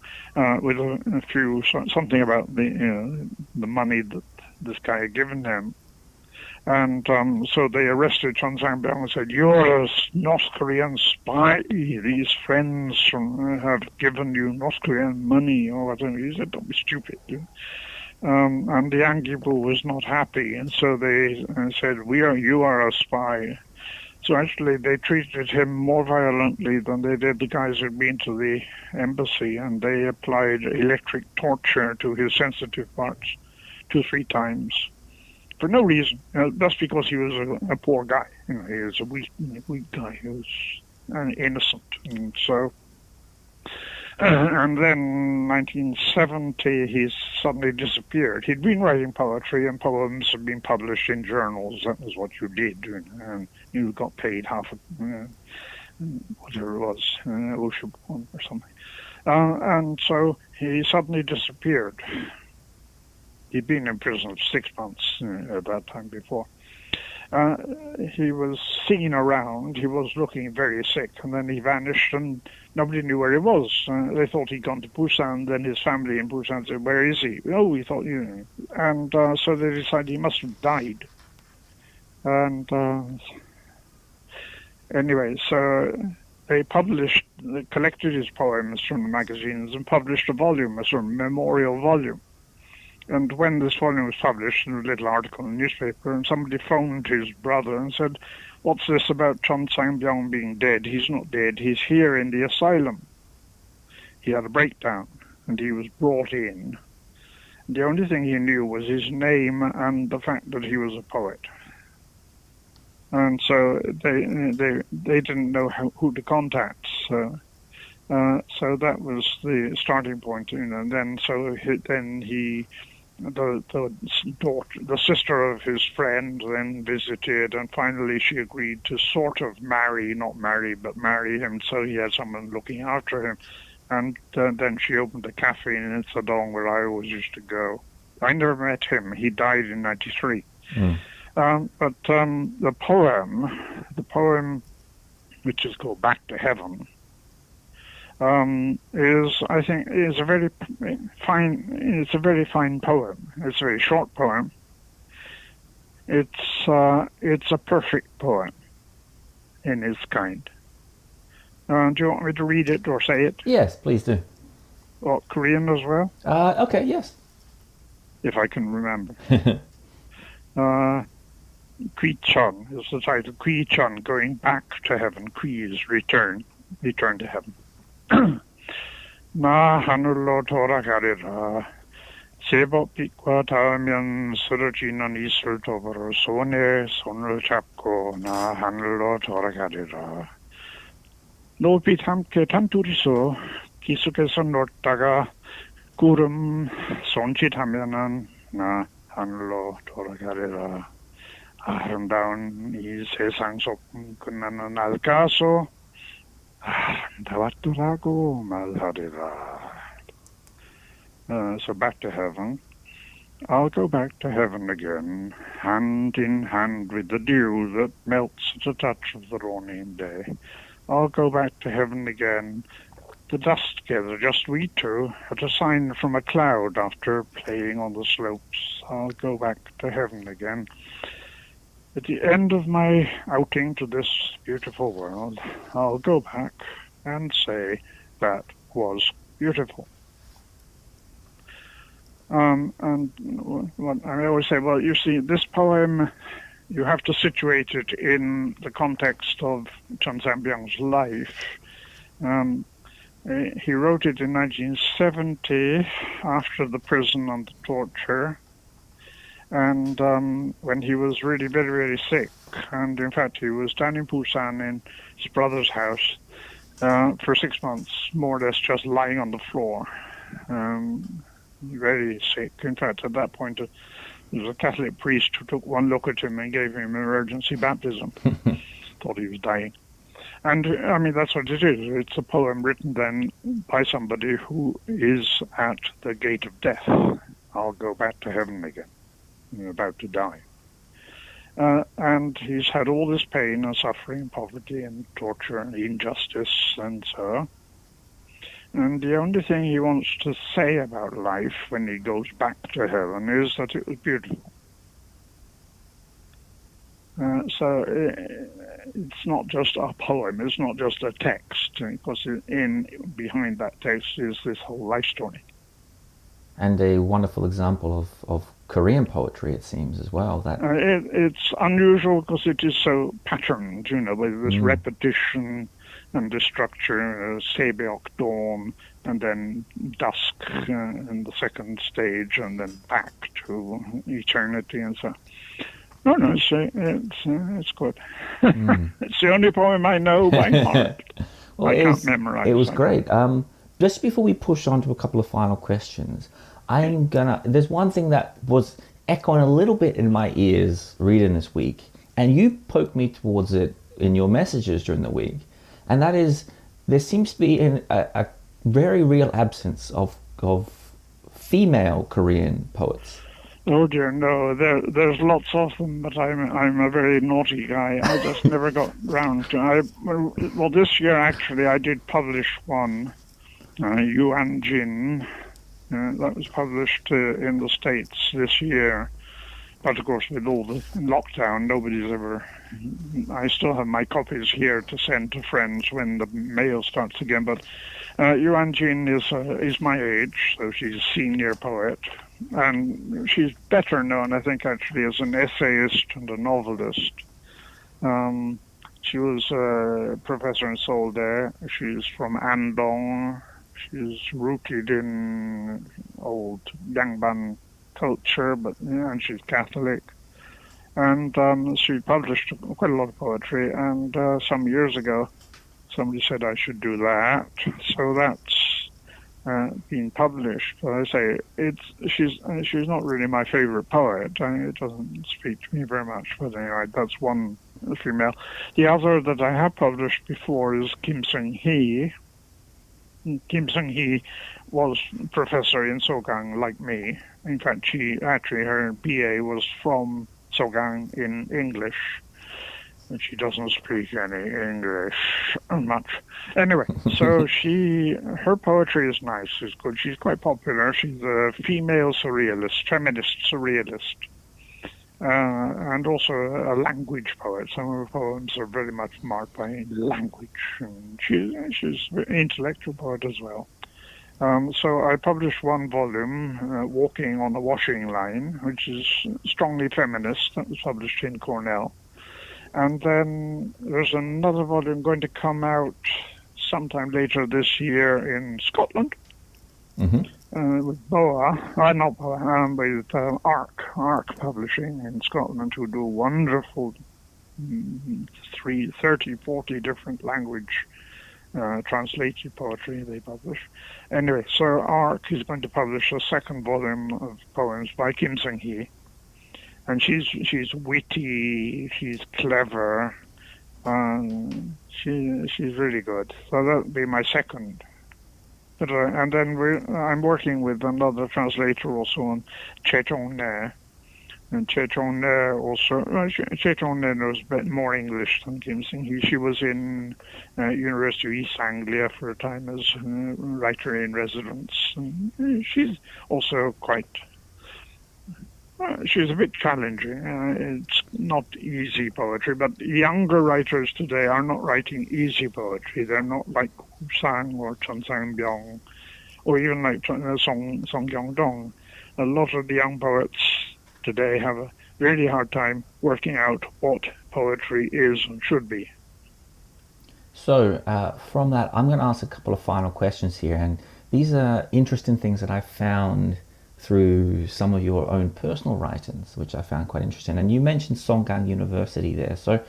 with a few, something about the money that this guy had given him. And so they arrested Chon Sang-byung and said, you're a North Korean spy. These friends have given you North Korean money or whatever. He said, don't be stupid. And the Angibu was not happy, and so they said, you are a spy. So actually they treated him more violently than they did the guys who'd been to the embassy, and they applied electric torture to his sensitive parts 2-3 times for no reason, just because he was a poor guy. He was a weak guy who was innocent. And so, and then 1970, he suddenly disappeared. He'd been writing poetry, and poems had been published in journals. That was what you did, and you got paid half whatever it was, Ocean or something. And so he suddenly disappeared. He'd been in prison for 6 months at that time before. He was seen around. He was looking very sick, and then he vanished, and nobody knew where he was. They thought he'd gone to Busan. Then his family in Busan said, where is he? Oh, we thought, And so they decided he must have died. And anyway, so they collected his poems from the magazines and published a volume, a sort of memorial volume. And when this volume was published, in a little article in the newspaper, and somebody phoned his brother and said, what's this about Chon Sang-byung being dead? He's not dead. He's here in the asylum. He had a breakdown, and he was brought in. The only thing he knew was his name and the fact that he was a poet. And so they didn't know who to contact. So that was the starting point. And then the sister of his friend then visited, and finally she agreed to sort of marry him, so he had someone looking after him. And then she opened a cafe in Sadong where I always used to go. I never met him. He died in 93. But the poem, which is called Back to Heaven, is a very fine. It's a very fine poem. It's a very short poem. It's a perfect poem in its kind. Do you want me to read it or say it? Yes, please do. Well, Korean as well? Okay, yes. If I can remember. Kwi-chun is the title. Kwi-chun, going back to heaven. Kwi is return to heaven. 나 하늘로 돌아가리라. 제법 빛과 닿으면 쓰러지는 이슬 도보로 손에 손을 잡고 나 하늘로 돌아가리라. 노빛 함께 단둘이서 기슭에서 놀다가 구름 손짓하면은 나 하늘로 돌아가리라. 아름다운 이 세상 속 끝나는 날 가서 다 왔더라고 말하리라. So back to heaven. I'll go back to heaven again, hand in hand with the dew that melts at the touch of the dawning day. I'll go back to heaven again, the dust together, just we two, at a sign from a cloud after playing on the slopes. I'll go back to heaven again. At the end of my outing to this beautiful world, I'll go back and say that was beautiful. And what I always say, well, you see, this poem, you have to situate it in the context of Chan Sambyang's life. He wrote it in 1970 after the prison and the torture, and when he was really very, very sick. And in fact, he was down in Busan in his brother's house for 6 months, more or less just lying on the floor. Very sick. In fact, at that point, there was a Catholic priest who took one look at him and gave him emergency baptism. Thought he was dying. And, I mean, that's what it is. It's a poem written then by somebody who is at the gate of death. I'll go back to heaven again. I'm about to die. And he's had all this pain and suffering, poverty and torture and injustice and so on. And the only thing he wants to say about life when he goes back to heaven is that it was beautiful. So it's not just a poem, it's not just a text, because behind that text is this whole life story. And a wonderful example of Korean poetry, it seems, as well. That it's unusual because it is so patterned, with this repetition and the structure, Sebeok dawn, and then dusk in the second stage, and then back to eternity and so on. No, it's good. It's the only poem I know by heart. Well, I can't memorize. It was great. Just before we push on to a couple of final questions, there's one thing that was echoing a little bit in my ears reading this week, and you poked me towards it in your messages during the week, and that is, there seems to be a very real absence of female Korean poets. Oh dear, no. There's lots of them, but I'm a very naughty guy. I just never got round to. Well, this year actually I did publish one, Yuan Jin. That was published in the States this year. But of course, with all the lockdown, nobody's ever. I still have my copies here to send to friends when the mail starts again. But Yuan Jin is my age, so she's a senior poet. And she's better known, I think, actually, as an essayist and a novelist. She was a professor in Seoul there. She's from Andong. She's rooted in old Yangban culture, and she's Catholic. And she published quite a lot of poetry. And some years ago, somebody said I should do that. So that's been published. But I say she's not really my favorite poet. It doesn't speak to me very much. But anyway, that's one female. The other that I have published before is Kim Seung-hee. Kim Seung-hee was professor in Sogang like me. In fact, her BA was from Sogang in English. And she doesn't speak any English much. Anyway, so her poetry is nice, is good. She's quite popular. She's a female surrealist, feminist surrealist, and also a language poet. Some of her poems are very much marked by language. And she's an intellectual poet as well. So I published one volume, Walking on a Washing Line, which is strongly feminist. That was published in Cornell. And then there's another volume going to come out sometime later this year in Scotland with with Arc Publishing in Scotland, who do wonderful 30, 40 different language translated poetry they publish. Anyway, so ARC is going to publish a second volume of poems by Kim Seung-hee, and she's witty, she's clever, she's really good. So that'll be my second. But and then I'm working with another translator also on Che Chong-ne. And Che Chong-ne also, Che Chong-ne knows a bit more English than Kim Seung-hee. She was in University of East Anglia for a time as writer in residence. And she's also quite, she's a bit challenging. It's not easy poetry, but younger writers today are not writing easy poetry. They're not like Hu Sang or Chen Sang-byung, or even like Song Kyung-dong. A lot of the young poets today have a really hard time working out what poetry is and should be. So from that, I'm going to ask a couple of final questions here, and these are interesting things that I found through some of your own personal writings, which I found quite interesting. And you mentioned Sogang University there. So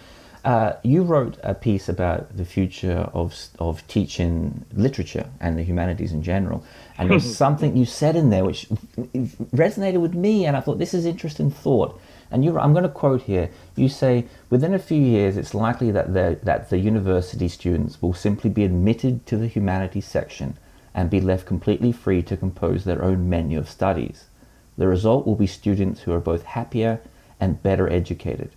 you wrote a piece about the future of teaching literature and the humanities in general. And there's something you said in there which resonated with me, and I thought, this is interesting thought. And I'm going to quote here. You say, within a few years, it's likely that the university students will simply be admitted to the humanities section and be left completely free to compose their own menu of studies. The result will be students who are both happier and better educated.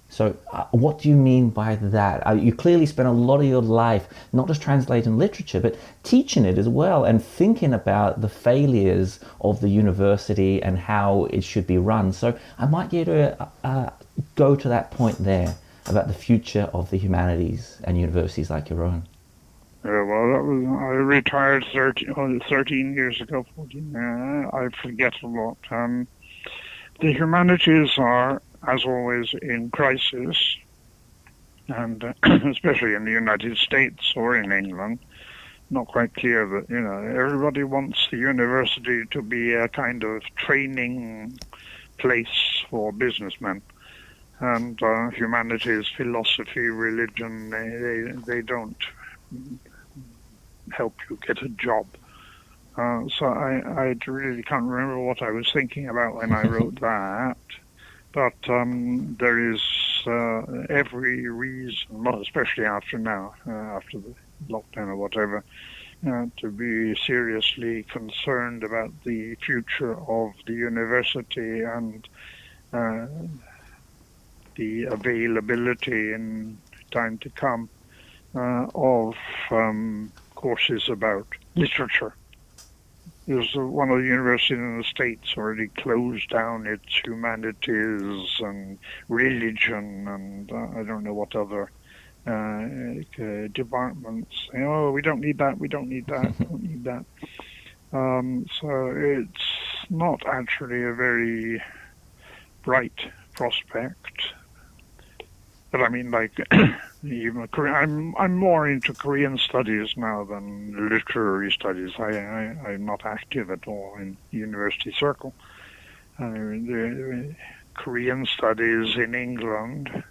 So what do you mean by that? You clearly spent a lot of your life not just translating literature, but teaching it as well, and thinking about the failures of the university and how it should be run. So I might get to go to that point there about the future of the humanities and universities like your own. I retired 13 years ago. 14. I forget a lot. The humanities are, as always, in crisis, and especially in the United States or in England, not quite clear that, everybody wants the university to be a kind of training place for businessmen. And humanities, philosophy, religion, they don't help you get a job. So I really can't remember what I was thinking about when I wrote that. But there is every reason, especially after now, after the lockdown or whatever, to be seriously concerned about the future of the university and the availability in time to come of courses about literature. There's one of the universities in the States already closed down its humanities and religion and I don't know what other departments. We don't need that, we don't need that, we don't need that. So it's not actually a very bright prospect. But I mean, like, even I'm more into Korean studies now than literary studies. I'm not active at all in the university circle. The Korean studies in England,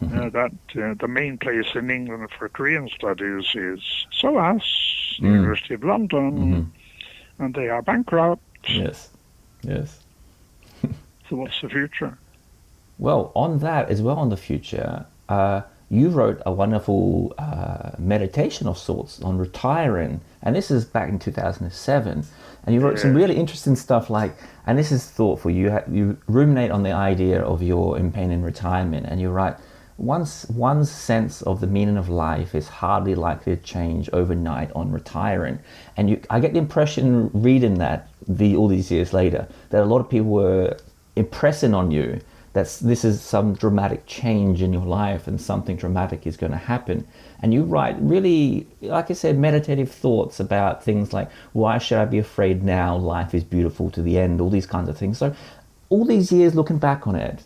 the main place in England for Korean studies is SOAS, University of London, and they are bankrupt. Yes. So what's the future? Well, on that as well, on the future, you wrote a wonderful meditation of sorts on retiring, and this is back in 2007, and you wrote some really interesting stuff like, and this is thoughtful, you ruminate on the idea of your impending retirement, and you write, one's sense of the meaning of life is hardly likely to change overnight on retiring. And I get the impression reading that all these years later, that a lot of people were impressing on you that this is some dramatic change in your life and something dramatic is going to happen. And you write really, like I said, meditative thoughts about things like, why should I be afraid now? Life is beautiful to the end, all these kinds of things. So all these years looking back on it,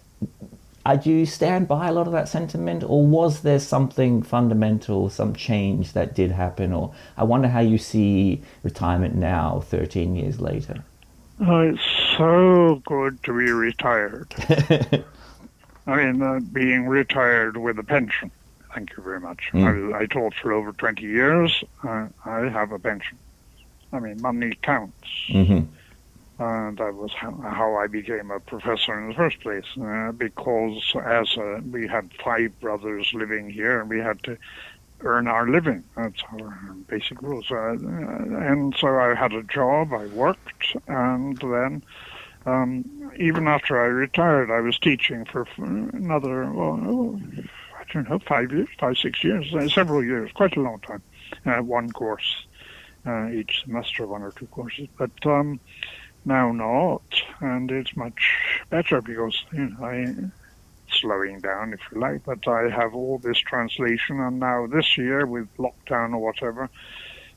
do you stand by a lot of that sentiment, or was there something fundamental, some change that did happen? Or I wonder how you see retirement now, 13 years later. Oh, it's so good to be retired. I mean, being retired with a pension. Thank you very much. I taught for over 20 years. I have a pension. I mean, money counts. Mm-hmm. That was how I became a professor in the first place, because we had 5 brothers living here, and we had to earn our living. That's our basic rules. And so I had a job, I worked, and then even after I retired, I was teaching for another, I don't know, 6 years, several years, quite a long time. One course each semester, 1 or 2 courses. But now not, and it's much better because I'm slowing down, if you like, but I have all this translation, and now this year with lockdown or whatever,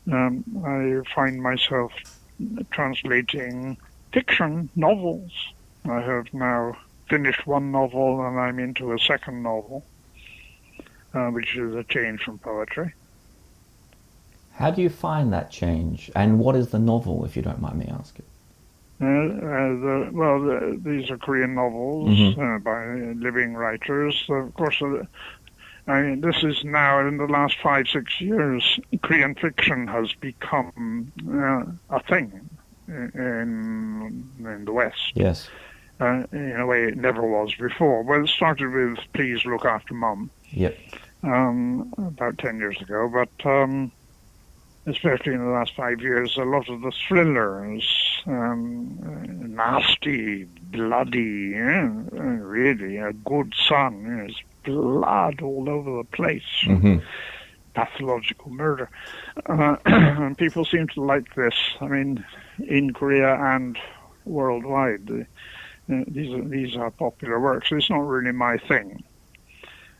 I find myself translating fiction novels. I have now finished one novel, and I'm into a second novel, which is a change from poetry. How do you find that change, and what is the novel, if you don't mind me asking? These are Korean novels by living writers. Of course, this is now, in the last 5-6 years, Korean fiction has become a thing in the West. Yes. In a way it never was before. Well, it started with Please Look After Mom. Yep. About 10 years ago, but especially in the last 5 years, a lot of the thrillers, nasty, bloody, really, A Good Son, there's blood all over the place, pathological murder. And people seem to like this. I mean, in Korea and worldwide, these are popular works. It's not really my thing.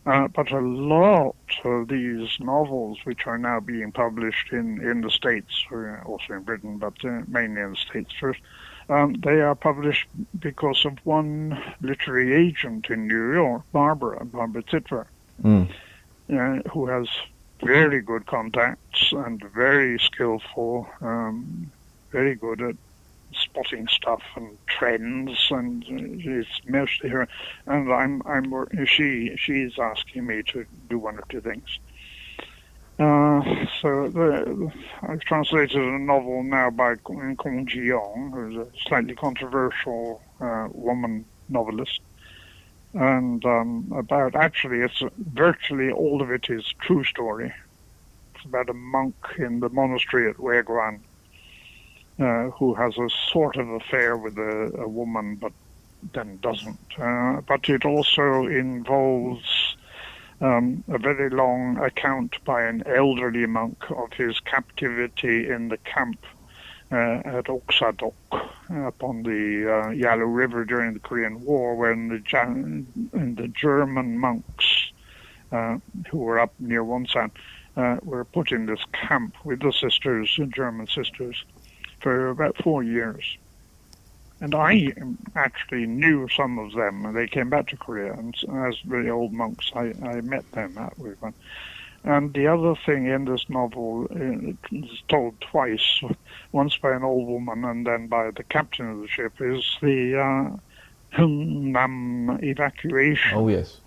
But a lot of these novels, which are now being published in the States, also in Britain, but mainly in the States first, they are published because of one literary agent in New York, Barbara Zitver, who has very good contacts and very skillful, very good at spotting stuff and trends, and it's mostly her. And she's asking me to do 1 or 2 things. So I've translated a novel now by Kong Ji-young, who's a slightly controversial woman novelist, and it's virtually all of it is true story. It's about a monk in the monastery at Weguan, who has a sort of affair with a woman, but then doesn't. But it also involves a very long account by an elderly monk of his captivity in the camp at Oksadok upon the Yalu River during the Korean War, when the German monks who were up near Wonsan were put in this camp with the sisters, German sisters, for about 4 years. And I actually knew some of them, and they came back to Korea, and as very old monks, I met them at Weguan. And the other thing in this novel is told twice, once by an old woman and then by the captain of the ship, is the Hungnam evacuation. Oh, yes.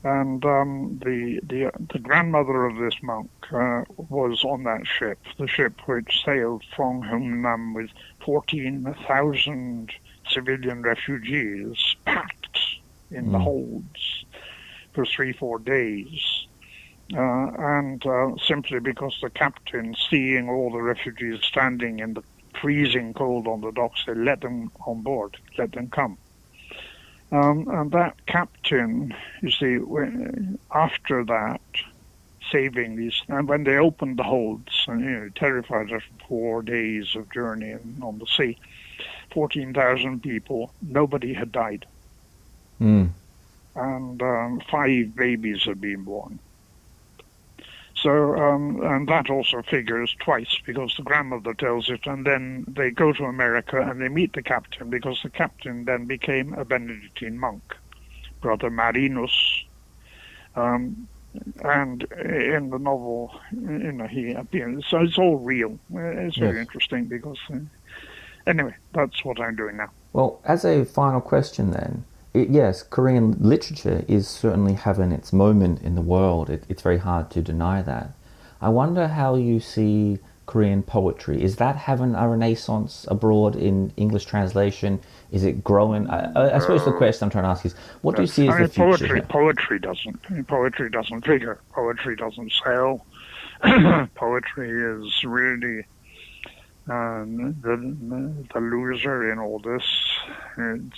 And the grandmother of this monk was on that ship, the ship which sailed from Hungnam with 14,000 civilian refugees packed in the holds for 3-4 days. And simply because the captain, seeing all the refugees standing in the freezing cold on the docks, they let them on board, let them come. And that captain, you see, after that, saving these, and when they opened the holds, and terrified after 4 days of journey on the sea, 14,000 people, nobody had died. And 5 babies had been born. So, and that also figures twice, because the grandmother tells it, and then they go to America and they meet the captain, because the captain then became a Benedictine monk, Brother Marinus. And in the novel, he appears. So it's all real. It's very interesting because, anyway, that's what I'm doing now. Well, as a final question then, yes, Korean literature is certainly having its moment in the world. It's very hard to deny that. I wonder how you see Korean poetry. Is that having a renaissance abroad in English translation? Is it growing? I suppose the question I'm trying to ask is, what do you see as I the mean, future here? poetry doesn't. I mean, poetry doesn't figure. Poetry doesn't sell. Poetry is really the loser in all this.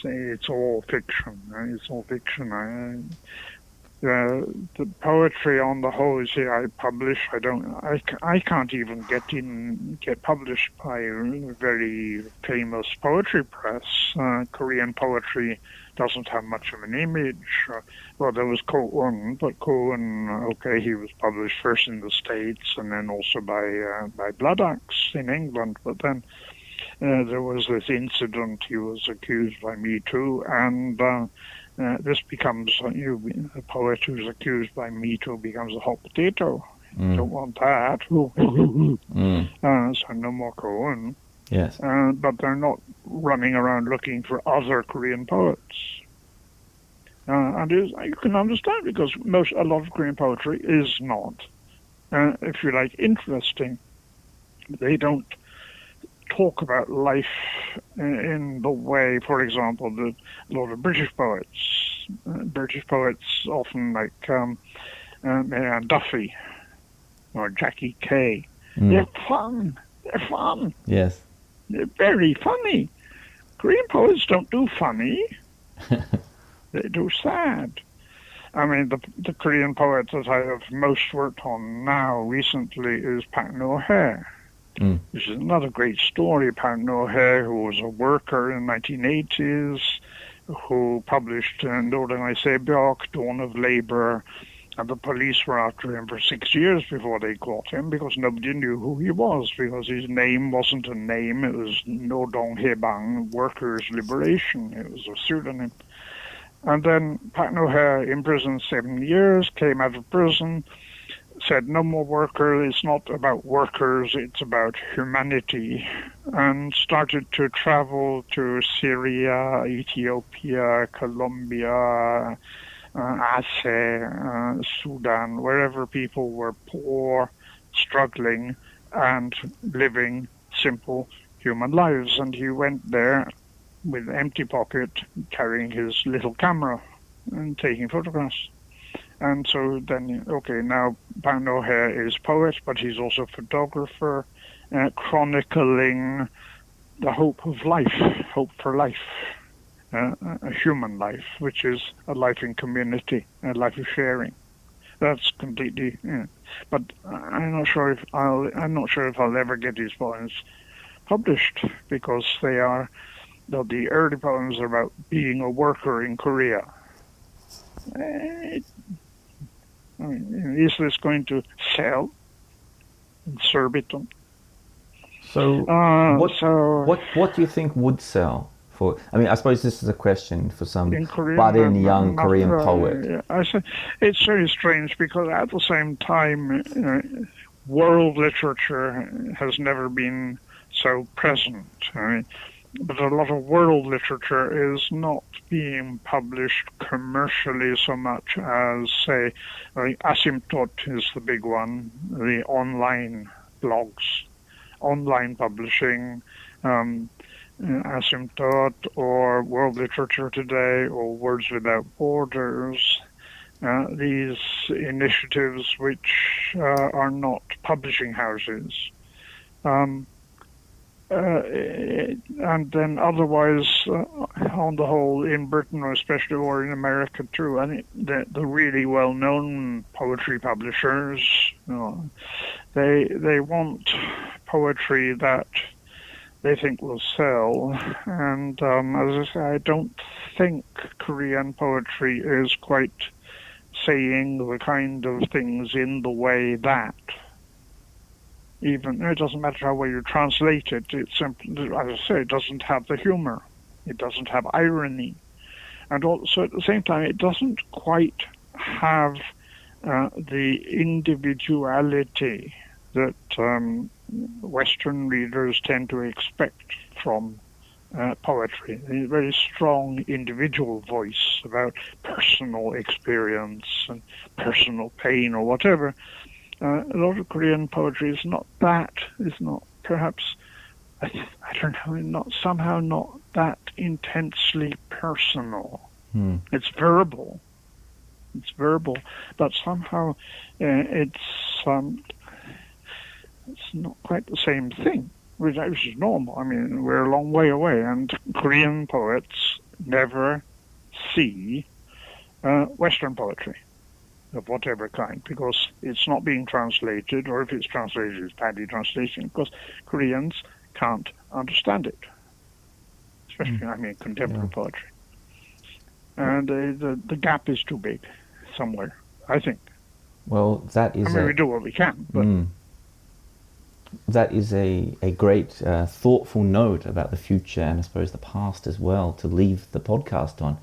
It's all fiction. It's all fiction. The poetry on the whole, see, I publish. I can't even get published by a very famous poetry press. Korean poetry doesn't have much of an image. Well, there was Ko-un, but Ko-un, okay, he was published first in the States and then also by Blood Axe in England. But then there was this incident. He was accused by Me Too, and this becomes a poet who's accused by Me Too becomes a hot potato. Don't want that. So no more Ko-un. Yes. But they're not running around looking for other Korean poets. And you can understand, because a lot of Korean poetry is not, if you like, interesting. They don't talk about life in the way, for example, that a lot of British poets often like Marianne Duffy or Jackie Kay. They're fun. Yes. They're very funny. Korean poets don't do funny. They do sad. I mean, the Korean poet that I have most worked on now recently is Park No-hae. Which is another great story. Park No-hae, who was a worker in the 1980s, who published Northern Isebyok, Dawn of Labor, and the police were after him for 6 years before they caught him, because nobody knew who he was, because his name wasn't a name. It was Nodong Hebang, Workers' Liberation. It was a pseudonym. And then Park No-hae, imprisoned 7 years, came out of prison, said no more workers, it's not about workers, it's about humanity, and started to travel to Syria, Ethiopia, Colombia, Aceh, Sudan, wherever people were poor, struggling, and living simple human lives. And he went there with an empty pocket, carrying his little camera and taking photographs. And so then, okay, now Park No-hae is poet, but he's also photographer, chronicling the hope of life, hope for life, a human life, which is a life in community, a life of sharing. That's completely. But I'm not sure if I'll ever get these poems published, because the early poems are about being a worker in Korea. Is this going to sell in Surbiton? So, what do you think would sell? I mean, I suppose this is a question for some budding young Korean poet. I say it's very strange, because at the same time, world literature has never been so present. I mean, but a lot of world literature is not being published commercially so much as, say, Asymptote is the big one, the online blogs, online publishing, Asymptote, or World Literature Today, or Words Without Borders, these initiatives which are not publishing houses. And then otherwise, on the whole, in Britain, or especially, or in America too, I think the really well-known poetry publishers, they want poetry that they think will sell. And as I say, I don't think Korean poetry is quite saying the kind of things in the way that. Even it doesn't matter how well you translate it. It simply, as I say, it doesn't have the humor. It doesn't have irony, and also at the same time, it doesn't quite have the individuality that Western readers tend to expect from poetry, a very strong individual voice about personal experience and personal pain or whatever. A lot of Korean poetry is not perhaps, I don't know, not that intensely personal. It's verbal, but somehow it's not quite the same thing, which is normal. I mean, we're a long way away, and Korean poets never see Western poetry of whatever kind, because it's not being translated, or if it's translated, it's badly translated, because Koreans can't understand it, especially, I mean, contemporary poetry. And the gap is too big somewhere, I think. Well, that is we do what we can, but... That is a great thoughtful note about the future and I suppose the past as well to leave the podcast on.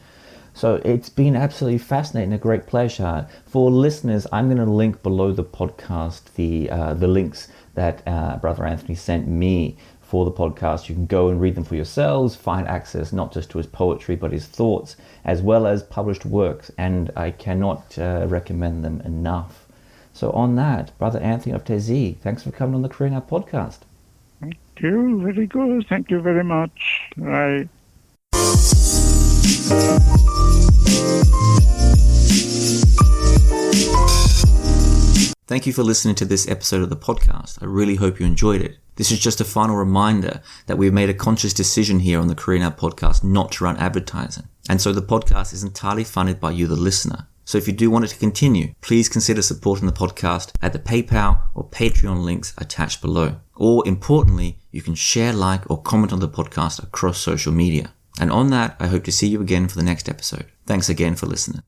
So it's been absolutely fascinating, a great pleasure. For listeners, I'm going to link below the podcast the links that Brother Anthony sent me for the podcast. You can go and read them for yourselves, find access not just to his poetry but his thoughts as well as published works, and I cannot recommend them enough. So on that, Brother Anthony of Taizé, thanks for coming on the Korean Out podcast. Thank you. Very good. Thank you very much. Right. Thank you for listening to this episode of the podcast. I really hope you enjoyed it. This is just a final reminder that we've made a conscious decision here on the Korean Out podcast not to run advertising. And so the podcast is entirely funded by you, the listener. So if you do want it to continue, please consider supporting the podcast at the PayPal or Patreon links attached below. Or importantly, you can share, like, or comment on the podcast across social media. And on that, I hope to see you again for the next episode. Thanks again for listening.